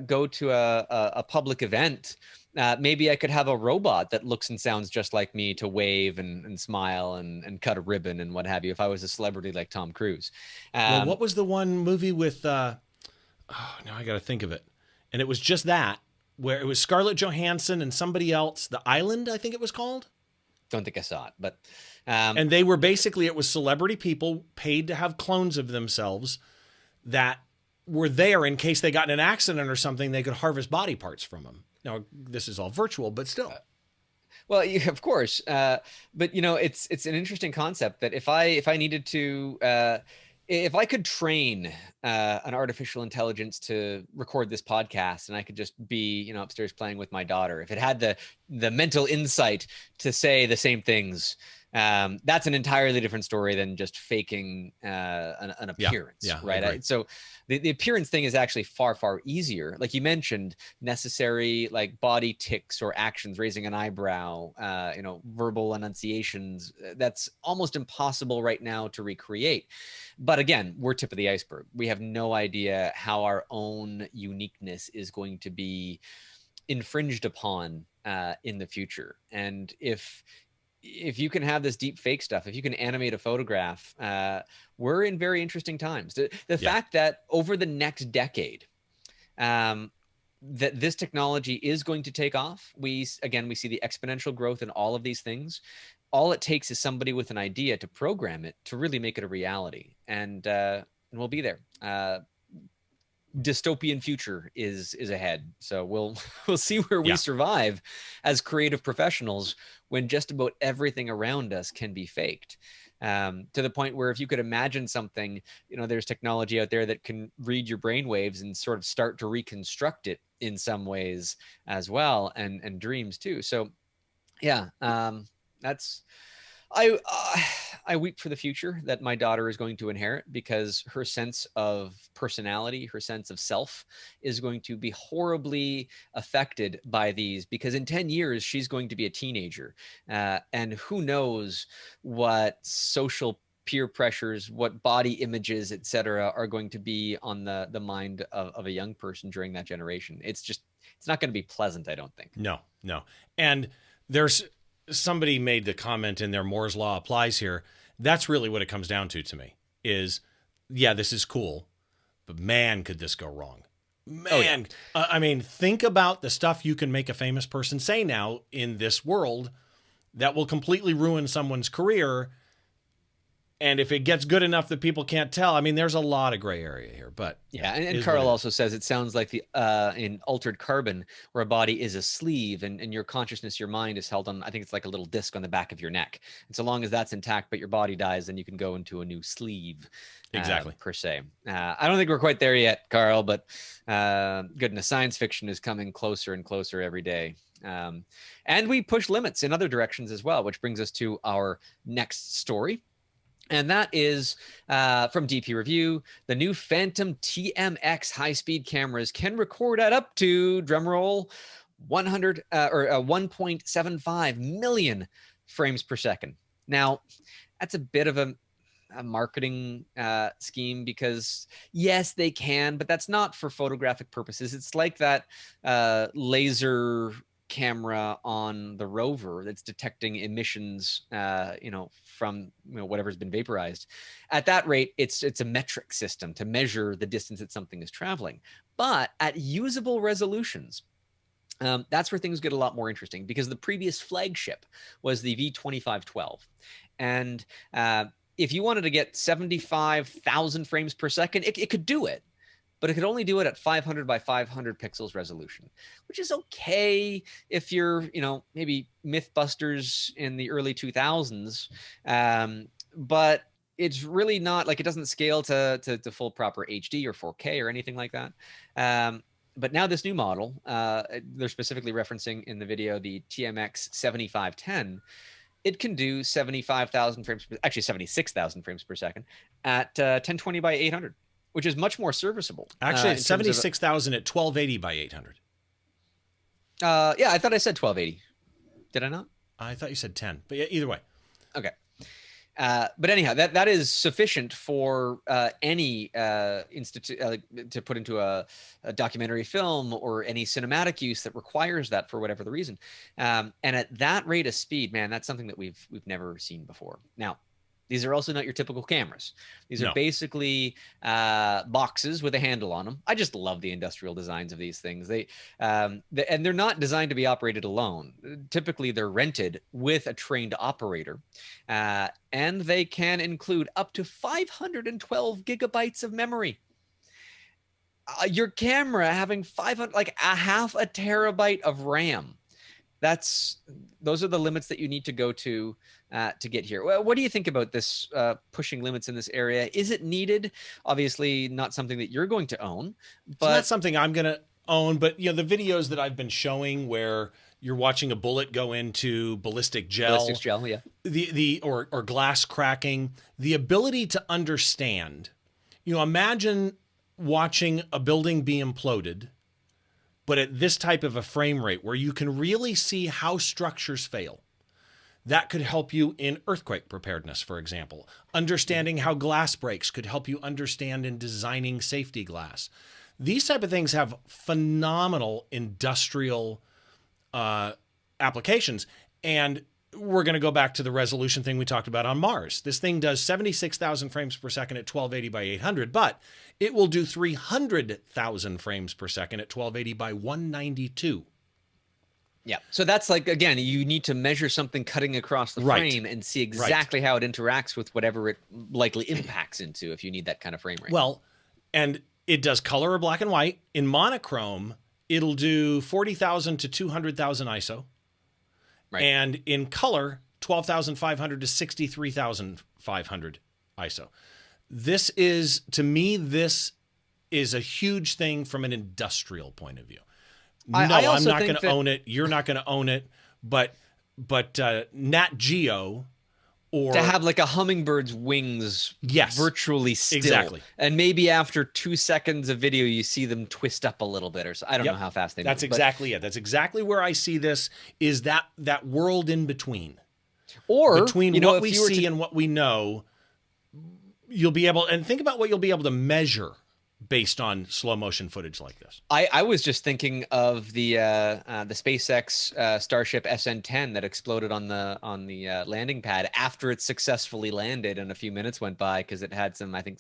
go to a public event, maybe I could have a robot that looks and sounds just like me to wave and smile and cut a ribbon and what have you. If I was a celebrity like Tom Cruise. Well, what was the one movie with, now I got to think of it. And it was just that, where it was Scarlett Johansson and somebody else, The Island, I think it was called. Don't think I saw it, but. And they were basically, it was celebrity people paid to have clones of themselves that were there in case they got in an accident or something, they could harvest body parts from them. Now, this is all virtual, but still. Well, of course. But, you know, it's an interesting concept that if I needed to, if I could train an artificial intelligence to record this podcast and I could just be, you know, upstairs playing with my daughter, if it had the mental insight to say the same things, that's an entirely different story than just faking an appearance, right? So the appearance thing is actually far, far easier. Like you mentioned, necessary like body tics or actions, raising an eyebrow, verbal enunciations. That's almost impossible right now to recreate. But again, we're tip of the iceberg. We have no idea how our own uniqueness is going to be infringed upon in the future. And if you can have this deep fake stuff, if you can animate a photograph, we're in very interesting times. The fact that over the next decade, that this technology is going to take off, we see the exponential growth in all of these things. All it takes is somebody with an idea to program it to really make it a reality, and we'll be there. Dystopian future is ahead, so we'll see where we survive as creative professionals when just about everything around us can be faked, to the point where if you could imagine something, you know, there's technology out there that can read your brain waves and sort of start to reconstruct it in some ways as well, and dreams too. So that's I weep for the future that my daughter is going to inherit, because her sense of personality, her sense of self is going to be horribly affected by these, because in 10 years, she's going to be a teenager. And who knows what social peer pressures, what body images, et cetera, are going to be on the mind of a young person during that generation. It's not going to be pleasant, I don't think. No. And there's somebody made the comment in there, Moore's Law applies here. That's really what it comes down to me is, this is cool, but man, could this go wrong? Man, I mean, think about the stuff you can make a famous person say now in this world that will completely ruin someone's career. And if it gets good enough that people can't tell, I mean, there's a lot of gray area here, but and Carl also says it sounds like in Altered Carbon, where a body is a sleeve and your consciousness, your mind is held on, I think it's like a little disc on the back of your neck. And so long as that's intact, but your body dies, then you can go into a new sleeve. Exactly. Per se. I don't think we're quite there yet, Carl, but goodness, science fiction is coming closer and closer every day. And we push limits in other directions as well, which brings us to our next story. And that is from DP Review. The new Phantom TMX high-speed cameras can record at up to, drumroll, 1.75 million frames per second. Now, that's a bit of a marketing scheme, because yes, they can, but that's not for photographic purposes. It's like that laser camera on the rover that's detecting emissions, from whatever's been vaporized. At that rate, it's a metric system to measure the distance that something is traveling. But at usable resolutions, that's where things get a lot more interesting, because the previous flagship was the V2512. And if you wanted to get 75,000 frames per second, it could do it, but it could only do it at 500 by 500 pixels resolution, which is okay if you're, maybe Mythbusters in the early 2000s. But it's really not, like, it doesn't scale to full proper HD or 4K or anything like that. But now this new model, they're specifically referencing in the video the TMX 7510. It can do 75,000 frames, actually 76,000 frames per second at 1020 by 800, which is much more serviceable. Actually, it's 76,000 at 1280 by 800. Yeah, I thought I said 1280. Did I not? I thought you said 10, but yeah, either way. Okay. But anyhow, that is sufficient for any institute to put into a documentary film or any cinematic use that requires that for whatever the reason. And at that rate of speed, man, that's something that we've never seen before. Now, these are also not your typical cameras. These are basically boxes with a handle on them. I just love the industrial designs of these things. And they're not designed to be operated alone. Typically, they're rented with a trained operator, and they can include up to 512 gigabytes of memory. Your camera having 500, like a half a terabyte of RAM. Those are the limits that you need to go to get here. Well, what do you think about this pushing limits in this area? Is it needed? Obviously, not something that you're going to own, but it's not something I'm going to own. But the videos that I've been showing where you're watching a bullet go into ballistic gel, yeah, or glass cracking, the ability to understand. Imagine watching a building be imploded, but at this type of a frame rate where you can really see how structures fail. That could help you in earthquake preparedness, for example. Understanding how glass breaks could help you understand in designing safety glass. These type of things have phenomenal industrial applications. And we're going to go back to the resolution thing we talked about on Mars. This thing does 76,000 frames per second at 1280 by 800, but it will do 300,000 frames per second at 1280 by 192. Yeah. So that's like, again, you need to measure something cutting across the frame and see exactly how it interacts with whatever it likely impacts into, if you need that kind of frame rate. Well, and it does color or black and white. In monochrome, it'll do 40,000 to 200,000 ISO. Right. And in color, 12,500 to 63,500 ISO. This is, to me, this is a huge thing from an industrial point of view. I'm not going to own it. You're not going to own it. But Nat Geo, or to have like a hummingbird's wings, virtually still. Exactly. And maybe after 2 seconds of video, you see them twist up a little bit, or so. I don't know how fast they move. That's exactly it. That's exactly where I see this, is that world in between. Or between what we see and what we know, you'll be able, and think about what you'll be able to measure based on slow motion footage like this. I was just thinking of the SpaceX Starship SN10 that exploded on the landing pad after it successfully landed, and a few minutes went by because it had some methane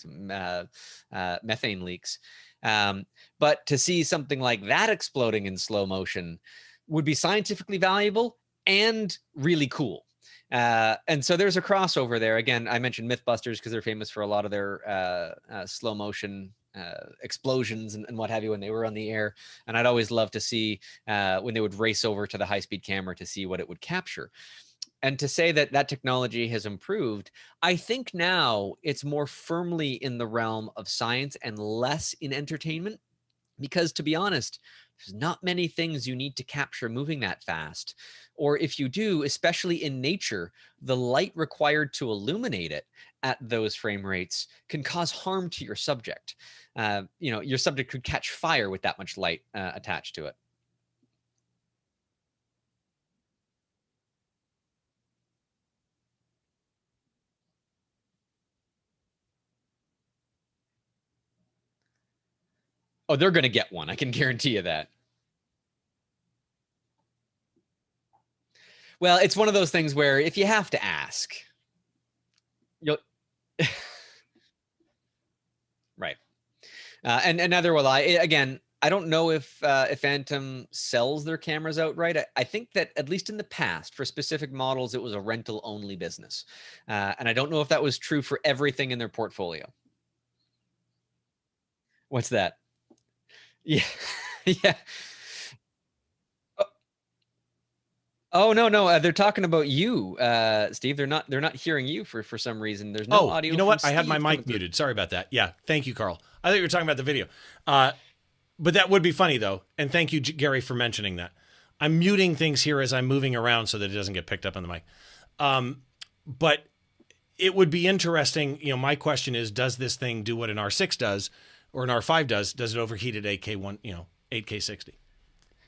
leaks. But to see something like that exploding in slow motion would be scientifically valuable and really cool. And so there's a crossover there. Again, I mentioned Mythbusters because they're famous for a lot of their slow motion explosions and what have you when they were on the air. And I'd always love to see when they would race over to the high-speed camera to see what it would capture. And to say that that technology has improved, I think now it's more firmly in the realm of science and less in entertainment. Because to be honest, there's not many things you need to capture moving that fast. Or if you do, especially in nature, the light required to illuminate it at those frame rates can cause harm to your subject. Your subject could catch fire with that much light attached to it. Oh, they're going to get one. I can guarantee you that. Well, it's one of those things where if you have to ask, you'll right. And neither will I. Again, I don't know if Phantom sells their cameras outright. I think that at least in the past, for specific models, it was a rental only business, and I don't know if that was true for everything in their portfolio. What's that? Yeah, yeah. Oh no, no, they're talking about you, Steve. They're not hearing you for some reason. There's no audio. You know from what? I had Steve my mic muted. Sorry about that. Yeah, thank you, Carl. I thought you were talking about the video. But that would be funny, though. And thank you, Gary, for mentioning that. I'm muting things here as I'm moving around so that it doesn't get picked up on the mic. But it would be interesting. You know, my question is, does this thing do what an R6 does or an R5 does? Does it overheat at 8K 60?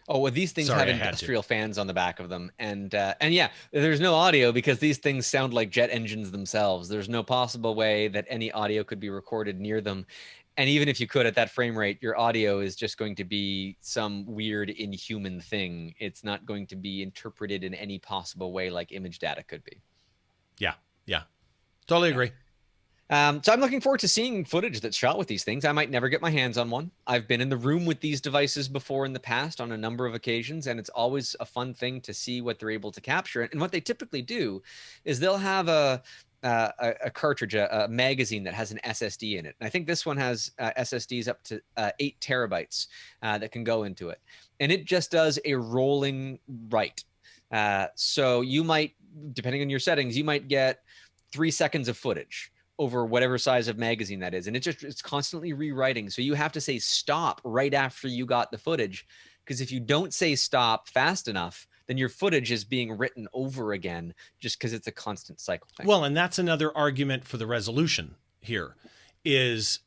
Oh, well, these things have industrial fans on the back of them. And yeah, there's no audio because these things sound like jet engines themselves. There's no possible way that any audio could be recorded near them. And even if you could at that frame rate, your audio is just going to be some weird inhuman thing. It's not going to be interpreted in any possible way like image data could be. Yeah, yeah. Totally agree. So I'm looking forward to seeing footage that's shot with these things. I might never get my hands on one. I've been in the room with these devices before in the past on a number of occasions, and it's always a fun thing to see what they're able to capture. And what they typically do is they'll have a cartridge, a magazine that has an SSD in it. And I think this one has SSDs up to 8 terabytes that can go into it. And it just does a rolling write. So you might, depending on your settings, you might get 3 seconds of footage over whatever size of magazine that is. And it's constantly rewriting. So you have to say stop right after you got the footage. Because if you don't say stop fast enough, then your footage is being written over again just because it's a constant cycle thing. Well, and that's another argument for the resolution here is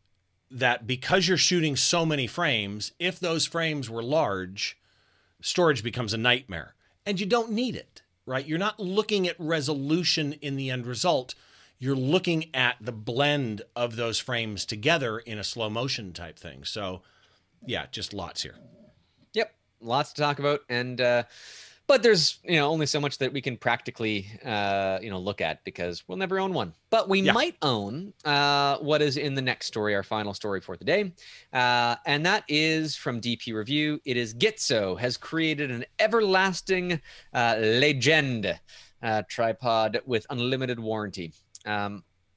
that because you're shooting so many frames, if those frames were large, storage becomes a nightmare. And you don't need it, right? You're not looking at resolution in the end result. You're looking at the blend of those frames together in a slow motion type thing. So, yeah, just lots here. Yep, lots to talk about. And but there's only so much that we can practically look at because we'll never own one. But we might own what is in the next story, our final story for the day, and that is from DP Review. It is Gitzo has created an everlasting legend tripod with unlimited warranty.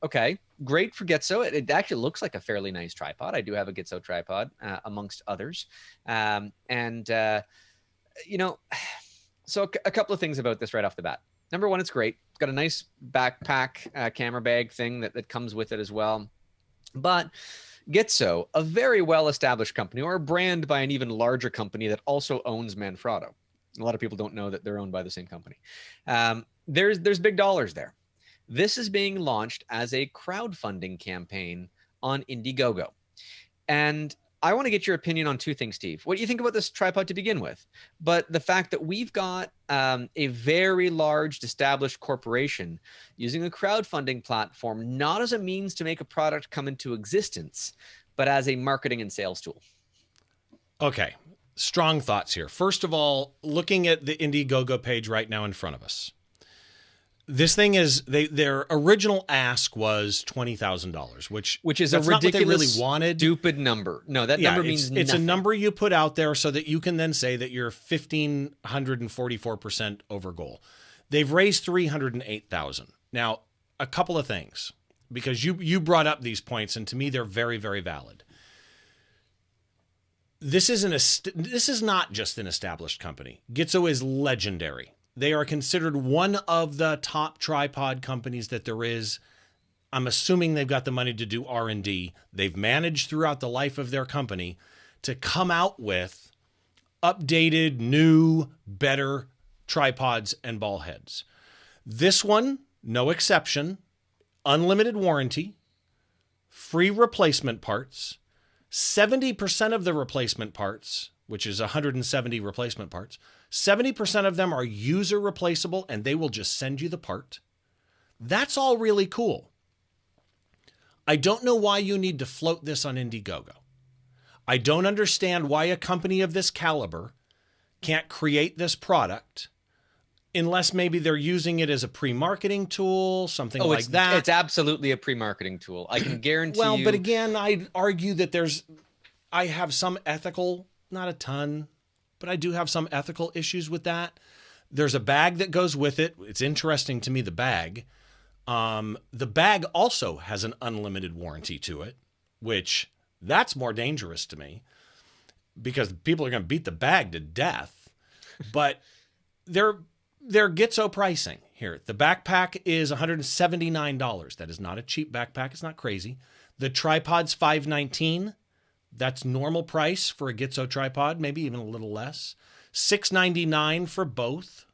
Okay, great for Gitzo. It actually looks like a fairly nice tripod. I do have a Gitzo tripod amongst others. So a couple of things about this right off the bat. Number one, it's great. It's got a nice backpack camera bag thing that comes with it as well. But Gitzo, a very well-established company or a brand by an even larger company that also owns Manfrotto. A lot of people don't know that they're owned by the same company. There's big dollars there. This is being launched as a crowdfunding campaign on Indiegogo. And I want to get your opinion on two things, Steve. What do you think about this tripod to begin with? But the fact that we've got a very large established corporation using a crowdfunding platform, not as a means to make a product come into existence, but as a marketing and sales tool. Okay. Strong thoughts here. First of all, looking at the Indiegogo page right now in front of us. This thing is their original ask was $20,000, which is a ridiculous, stupid number. No, that number means nothing. It's a number you put out there so that you can then say that you're 1,544% over goal. They've raised $308,000. Now, a couple of things, because you brought up these points, and to me they're very, very valid. This is not just an established company. Gitzo is legendary. They are considered one of the top tripod companies that there is. I'm assuming they've got the money to do R&D. They've managed throughout the life of their company to come out with updated, new, better tripods and ball heads. This one, no exception, unlimited warranty, free replacement parts, 70% of the replacement parts, which is 170 replacement parts, 70% of them are user replaceable and they will just send you the part. That's all really cool. I don't know why you need to float this on Indiegogo. I don't understand why a company of this caliber can't create this product unless maybe they're using it as a pre-marketing tool, something like that. It's absolutely a pre-marketing tool. I can guarantee you. Well, but again, I'd argue that I have some ethical, not a ton, but I do have some ethical issues with that. There's a bag that goes with it. It's interesting to me, the bag. The bag also has an unlimited warranty to it, which that's more dangerous to me because people are going to beat the bag to death. But they're Gitzo pricing here. The backpack is $179. That is not a cheap backpack. It's not crazy. The tripod's $519. That's normal price for a Gitzo tripod, maybe even a little less. $699 for both.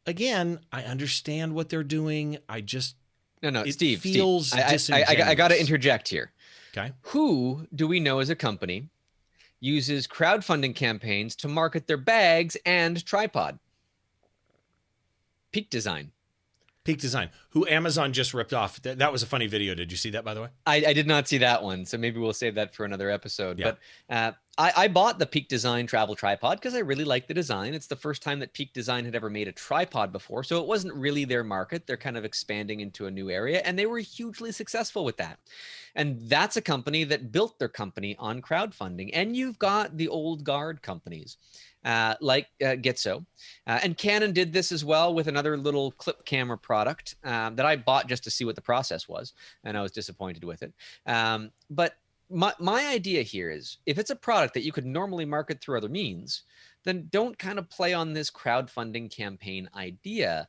Again, I understand what they're doing. Steve, feels I got to interject here. Okay. Who do we know as a company uses crowdfunding campaigns to market their bags and tripod? Peak Design. Peak Design, who Amazon just ripped off. That was a funny video. Did you see that, by the way? I did not see that one, so maybe we'll save that for another episode. Yeah. But I bought the Peak Design travel tripod because I really like the design. It's the first time that Peak Design had ever made a tripod before, so it wasn't really their market. They're kind of expanding into a new area, and they were hugely successful with that. And that's a company that built their company on crowdfunding. And you've got the old guard companies like Gitzo. And Canon did this as well with another little clip camera product that I bought just to see what the process was. And I was disappointed with it. But my idea here is if it's a product that you could normally market through other means, then don't kind of play on this crowdfunding campaign idea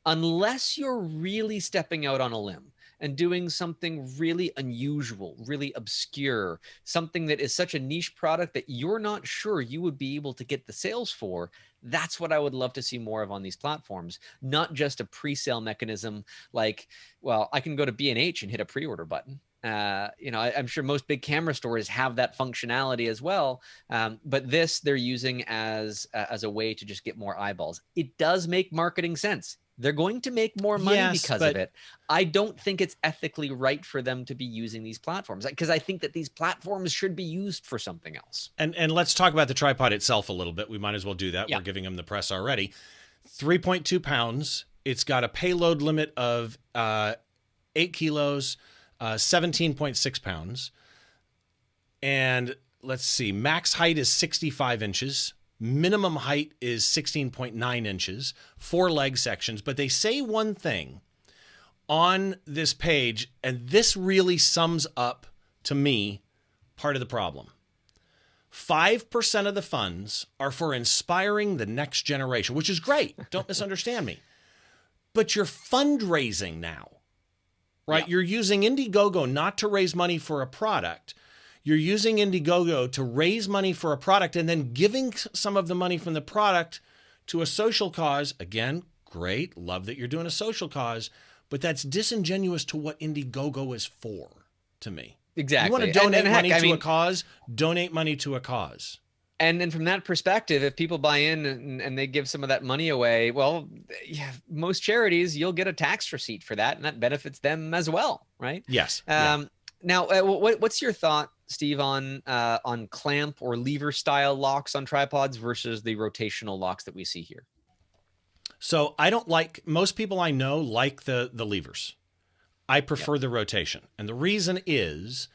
unless you're really stepping out on a limb and doing something really unusual, really obscure, something that is such a niche product that you're not sure you would be able to get the sales for. That's what I would love to see more of on these platforms, not just a pre-sale mechanism like, well, I can go to B&H and hit a pre-order button. I'm sure most big camera stores have that functionality as well. But this they're using as a way to just get more eyeballs. It does make marketing sense. They're going to make more money because of it. I don't think it's ethically right for them to be using these platforms because I think that these platforms should be used for something else. And let's talk about the tripod itself a little bit. We might as well do that. Yeah. We're giving them the press already. 3.2 pounds. It's got a payload limit of 8 kilos, 17.6 pounds. And let's see, max height is 65 inches. Minimum height is 16.9 inches, 4 leg sections. But they say one thing on this page, and this really sums up, to me, part of the problem. 5% of the funds are for inspiring the next generation, which is great. Don't misunderstand me. But you're fundraising now, right? Yeah. You're using Indiegogo not to raise money for a product. You're using Indiegogo to raise money for a product and then giving some of the money from the product to a social cause. Again, great. Love that you're doing a social cause, but that's disingenuous to what Indiegogo is for, to me. Exactly. You want to donate money to a cause, donate money to a cause. And then from that perspective, if people buy in and they give some of that money away, well, yeah, most charities, you'll get a tax receipt for that, and that benefits them as well, right? Yes. Now, what's your thought, Steve, on clamp or lever style locks on tripods versus the rotational locks that we see here? So most people I know like the levers. I prefer the rotation. And the reason is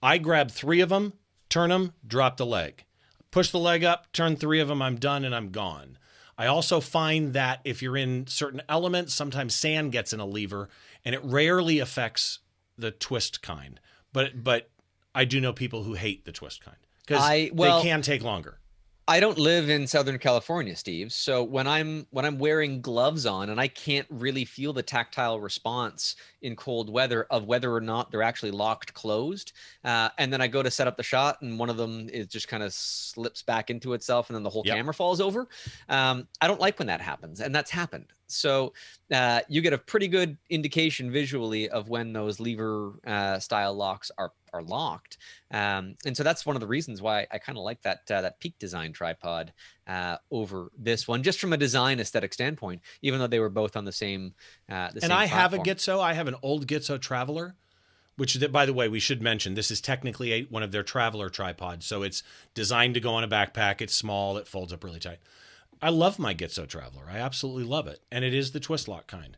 I grab 3 of them, turn them, drop the leg. Push the leg up, turn 3 of them, I'm done and I'm gone. I also find that if you're in certain elements, sometimes sand gets in a lever and it rarely affects the twist kind. But I do know people who hate the twist kind because they can take longer. I don't live in Southern California, Steve. So when I'm wearing gloves on and I can't really feel the tactile response in cold weather of whether or not they're actually locked closed, and then I go to set up the shot and one of them is just kind of slips back into itself and then the whole camera falls over. I don't like when that happens, and that's happened. So you get a pretty good indication visually of when those lever style locks are locked. And so that's one of the reasons why I kind of like that Peak Design tripod over this one, just from a design aesthetic standpoint, even though they were both on the same and I have a Gitzo. I have an old Gitzo Traveler, which, by the way, we should mention, this is technically one of their traveler tripods. So it's designed to go on a backpack. It's small. It folds up really tight. I love my Gitzo Traveler. I absolutely love it. And it is the twist lock kind.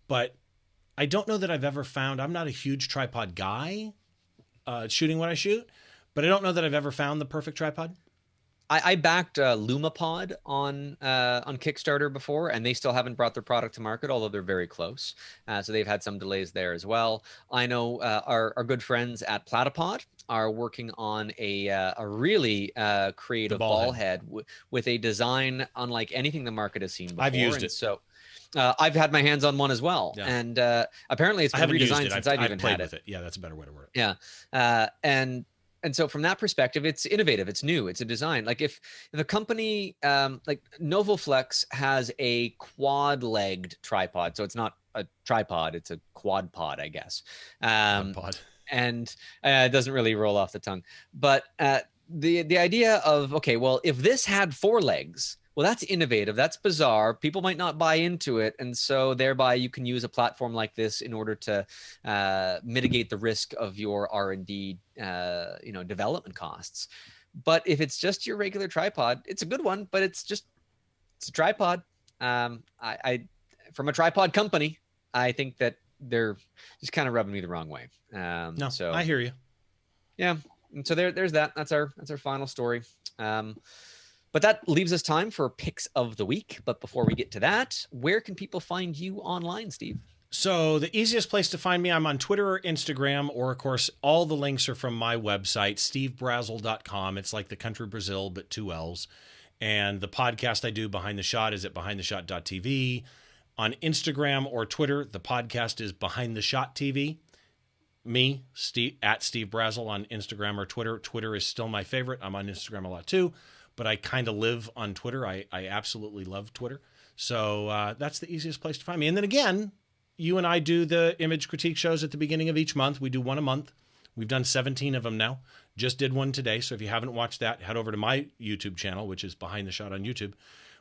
But I don't know that I've ever found, I'm not a huge tripod guy shooting what I shoot, but I don't know that I've ever found the perfect tripod. I backed Lumapod on Kickstarter before, and they still haven't brought their product to market, although they're very close. So they've had some delays there as well. I know our good friends at Platypod are working on a really creative ball head with a design unlike anything the market has seen before. I've used it. So I've had my hands on one as well. Yeah. And apparentally it's been redesigned since I've even had it. Yeah, that's a better way to word it. Yeah. And so from that perspective, it's innovative, it's new, it's a design. Like if a company like Novoflex has a quad-legged tripod, so it's not a tripod, it's a quad pod, I guess. Pod. And it doesn't really roll off the tongue. But the idea of, okay, well, if this had 4 legs, well, that's innovative. That's bizarre. People might not buy into it. And so thereby you can use a platform like this in order to mitigate the risk of your R&D, development costs. But if it's just your regular tripod, it's a good one, but it's a tripod. I from a tripod company, I think that they're just kind of rubbing me the wrong way. No, so I hear you. Yeah. And so there's that. That's our final story. But that leaves us time for picks of the week. But before we get to that, where can people find you online, Steve? So the easiest place to find me, I'm on Twitter or Instagram, or of course, all the links are from my website, stevebrazel.com. It's like the country Brazil, but 2 L's. And the podcast I do, Behind the Shot, is at behindtheshot.tv. On Instagram or Twitter, the podcast is Behind the Shot TV. Me, Steve, at Steve Brazel on Instagram or Twitter. Twitter is still my favorite. I'm on Instagram a lot too, but I kind of live on Twitter. I absolutely love Twitter. So that's the easiest place to find me. And then again, you and I do the image critique shows at the beginning of each month. We do one a month. We've done 17 of them now. Just did one today. So if you haven't watched that, head over to my YouTube channel, which is Behind the Shot on YouTube.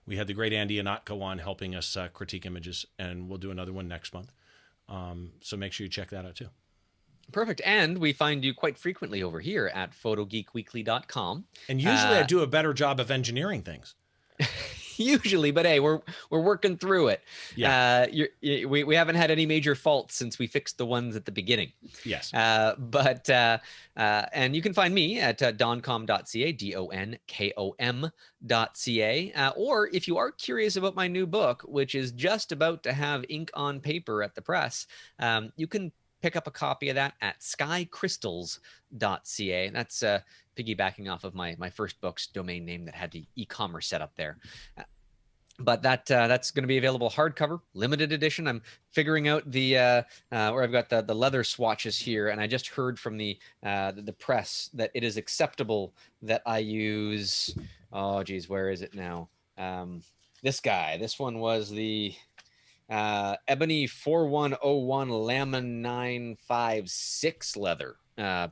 We had the great Andy Anatko on helping us critique images, and we'll do another one next month. So make sure you check that out too. Perfect. And we find you quite frequently over here at photogeekweekly.com. And usually I do a better job of engineering things. Usually, but hey, we're working through it. Yeah. We haven't had any major faults since we fixed the ones at the beginning. Yes. And you can find me at doncom.ca, donkom.ca. Or if you are curious about my new book, which is just about to have ink on paper at the press, you can pick up a copy of that at skycrystals.ca. That's piggybacking off of my first book's domain name that had the e-commerce set up there. But that's going to be available hardcover, limited edition. I'm figuring out the where I've got the leather swatches here, and I just heard from the press that it is acceptable that I use. Oh, geez, where is it now? This guy. This one was the Ebony 4101 Lamon 956 leather,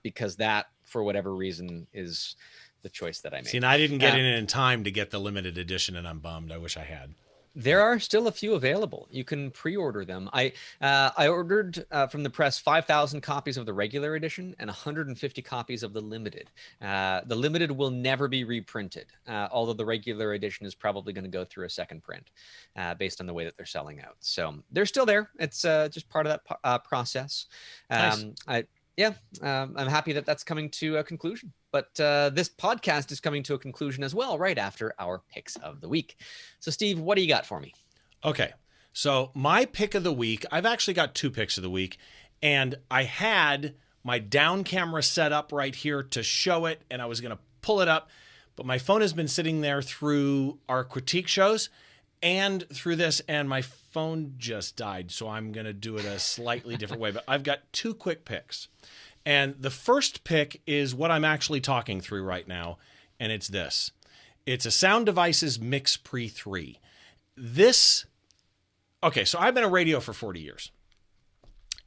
because that, for whatever reason, is the choice that I made. See, and I didn't get in time to get the limited edition, and I'm bummed. I wish I had. There are still a few available. You can pre-order them. I ordered from the press 5,000 copies of the regular edition and 150 copies of the limited. The limited will never be reprinted, although the regular edition is probably going to go through a second print based on the way that they're selling out. So they're still there. It's just part of that process. Nice. I'm happy that that's coming to a conclusion. But this podcast is coming to a conclusion as well, right after our picks of the week. So, Steve, what do you got for me? Okay. So my pick of the week, I've actually got 2 picks of the week. And I had my down camera set up right here to show it, and I was going to pull it up. But my phone has been sitting there through our critique shows and through this, and my phone just died. So I'm going to do it a slightly different way. But I've got 2 quick picks. And the first pick is what I'm actually talking through right now, and it's this. It's a Sound Devices Mix Pre 3. Okay, so I've been a radio for 40 years.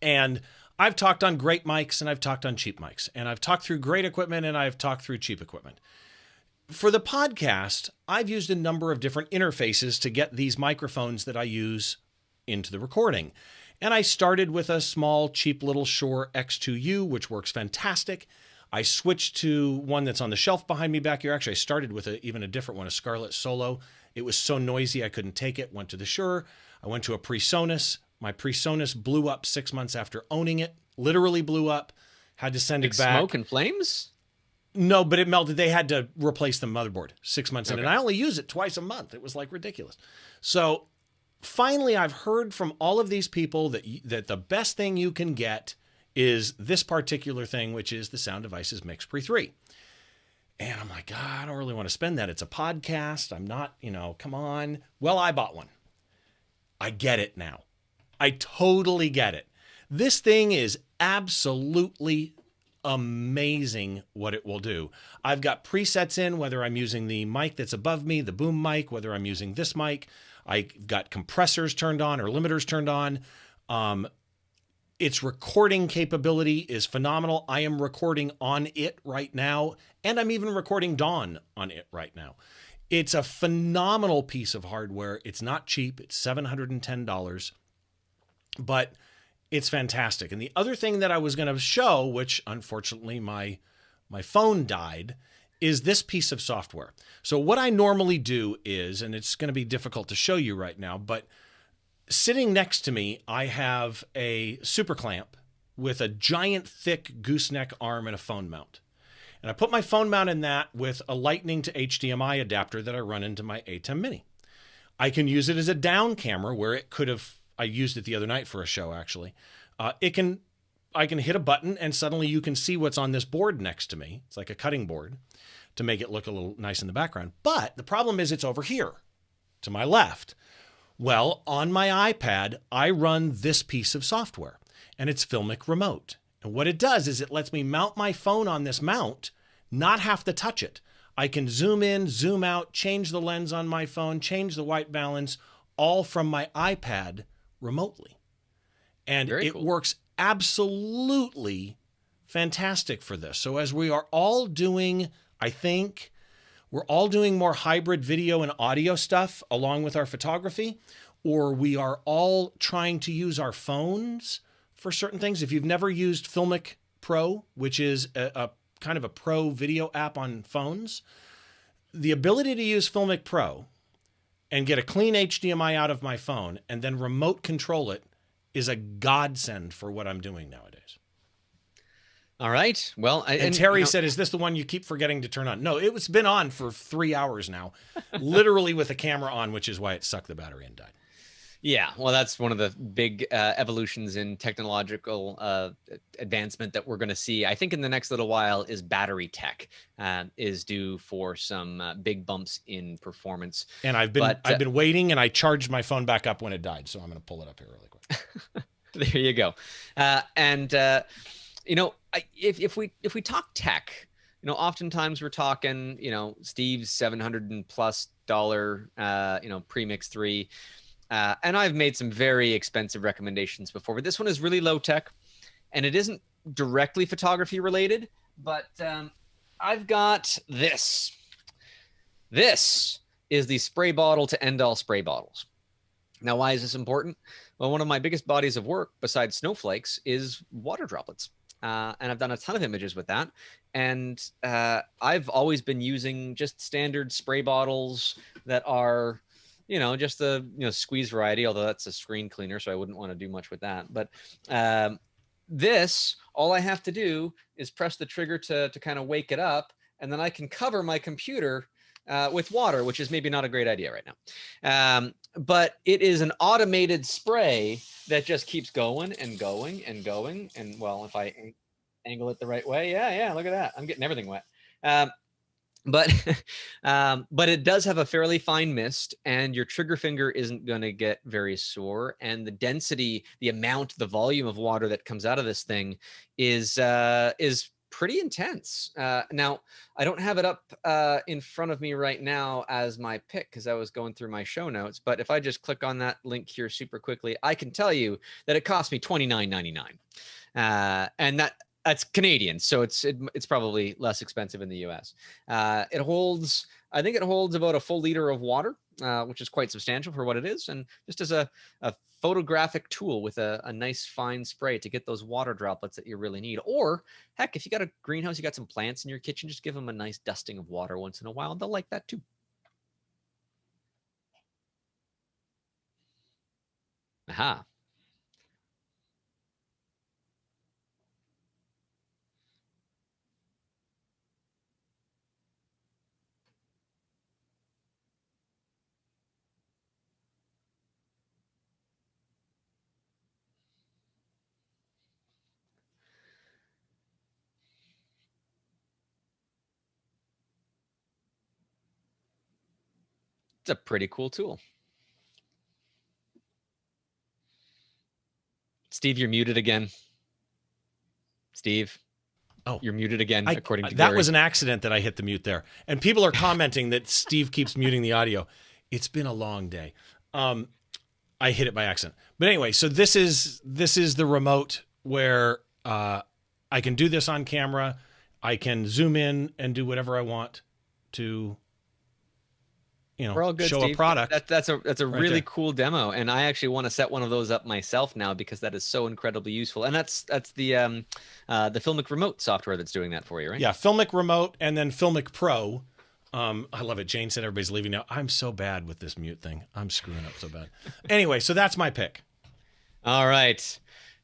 And I've talked on great mics, and I've talked on cheap mics. And I've talked through great equipment, and I've talked through cheap equipment. For the podcast, I've used a number of different interfaces to get these microphones that I use into the recording. And I started with a small, cheap little Shure X2U, which works fantastic. I switched to one that's on the shelf behind me back here. Actually, I started with even a different one, a Scarlett Solo. It was so noisy I couldn't take it. Went to the Shure. I went to a PreSonus. My PreSonus blew up 6 months after owning it. Literally blew up. Had to send it back. Smoke and flames? No, but it melted. They had to replace the motherboard 6 months in. Okay. And I only use it twice a month. It was like ridiculous. So finally, I've heard from all of these people that the best thing you can get is this particular thing, which is the Sound Devices Mix Pre 3. And I'm like, God, I don't really want to spend that. It's a podcast. I'm not, come on. Well, I bought one. I get it now. I totally get it. This thing is absolutely amazing what it will do. I've got presets in, whether I'm using the mic that's above me, the boom mic, whether I'm using this mic. I've got compressors turned on or limiters turned on. Its recording capability is phenomenal. I am recording on it right now, and I'm even recording Dawn on it right now. It's a phenomenal piece of hardware. It's not cheap. It's $710, but it's fantastic. And the other thing that I was going to show, which unfortunately my phone died, is this piece of software. So what I normally do is, and it's going to be difficult to show you right now, but sitting next to me, I have a super clamp with a giant thick gooseneck arm and a phone mount. And I put my phone mount in that with a Lightning to HDMI adapter that I run into my ATEM Mini. I can use it as a down camera where it could have, I used it the other night for a show actually. I can hit a button and suddenly you can see what's on this board next to me. It's like a cutting board to make it look a little nice in the background. But the problem is it's over here to my left. Well, on my iPad, I run this piece of software, and it's Filmic Remote. And what it does is it lets me mount my phone on this mount, not have to touch it. I can zoom in, zoom out, change the lens on my phone, change the white balance, all from my iPad remotely. And Very it cool. works absolutely fantastic for this. So as we are all doing, I think, we're all doing more hybrid video and audio stuff along with our photography, or we are all trying to use our phones for certain things. If you've never used Filmic Pro, which is a kind of a pro video app on phones, the ability to use Filmic Pro and get a clean HDMI out of my phone and then remote control it is a godsend for what I'm doing nowadays. All right. Well, and Terry said, is this the one you keep forgetting to turn on? No, it's been on for 3 hours now, literally with the camera on, which is why it sucked the battery and died. Yeah, well, that's one of the big evolutions in technological advancement that we're going to see. I think in the next little while is battery tech is due for some big bumps in performance. And I've been waiting, and I charged my phone back up when it died, so I'm going to pull it up here really quick. There you go. If we talk tech, oftentimes we're talking, Steve's $700+ Premix 3. And I've made some very expensive recommendations before, but this one is really low tech and it isn't directly photography related, but I've got this. This is the spray bottle to end all spray bottles. Now, why is this important? Well, one of my biggest bodies of work besides snowflakes is water droplets. And I've done a ton of images with that. And I've always been using just standard spray bottles that are, just the, squeeze variety, although that's a screen cleaner, so I wouldn't want to do much with that. But this, all I have to do is press the trigger to kind of wake it up, and then I can cover my computer with water, which is maybe not a great idea right now. But it is an automated spray that just keeps going and going and going. And well, if I angle it the right way, yeah, look at that. I'm getting everything wet. But it does have a fairly fine mist, and your trigger finger isn't going to get very sore. And the density, the amount, the volume of water that comes out of this thing is pretty intense. Now, I don't have it up in front of me right now as my pick because I was going through my show notes. But if I just click on that link here super quickly, I can tell you that it cost me $29.99. And that It's Canadian, so it's probably less expensive in the U.S. It holds, I think it holds about a full liter of water, which is quite substantial for what it is, and just as a photographic tool with a nice fine spray to get those water droplets that you really need. Or heck, if you got a greenhouse, you got some plants in your kitchen, just give them a nice dusting of water once in a while. They'll like that too. Aha. It's a pretty cool tool. Steve, you're muted again. Steve. Oh, you're muted again, according to that Gary. was an accident that I hit the mute there. And people are commenting that Steve keeps muting the audio. It's been a long day. I hit it by accident. But anyway, so this is the remote where I can do this on camera. I can zoom in and do whatever I want to, We're all good, show Steve. A product. That's a right really there. cool demo, and I actually want to set one of those up myself now because that is so incredibly useful. And that's the Filmic Remote software that's doing that for you, right? Yeah, Filmic Remote and then Filmic Pro. I love it. Jane said everybody's leaving now. I'm so bad with this mute thing. I'm screwing up so bad. Anyway, so that's my pick. All right.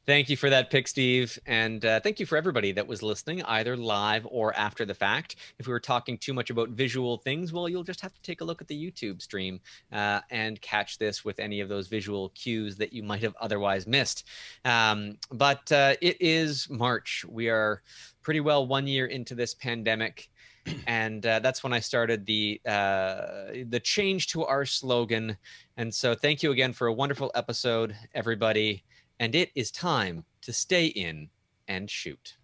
Thank you for that pick, Steve. And thank you for everybody that was listening, either live or after the fact. If we were talking too much about visual things, well, you'll just have to take a look at the YouTube stream and catch this with any of those visual cues that you might have otherwise missed. But it is March. We are pretty well 1 year into this pandemic. And that's when I started the change to our slogan. And so thank you again for a wonderful episode, everybody. And it is time to stay in and shoot.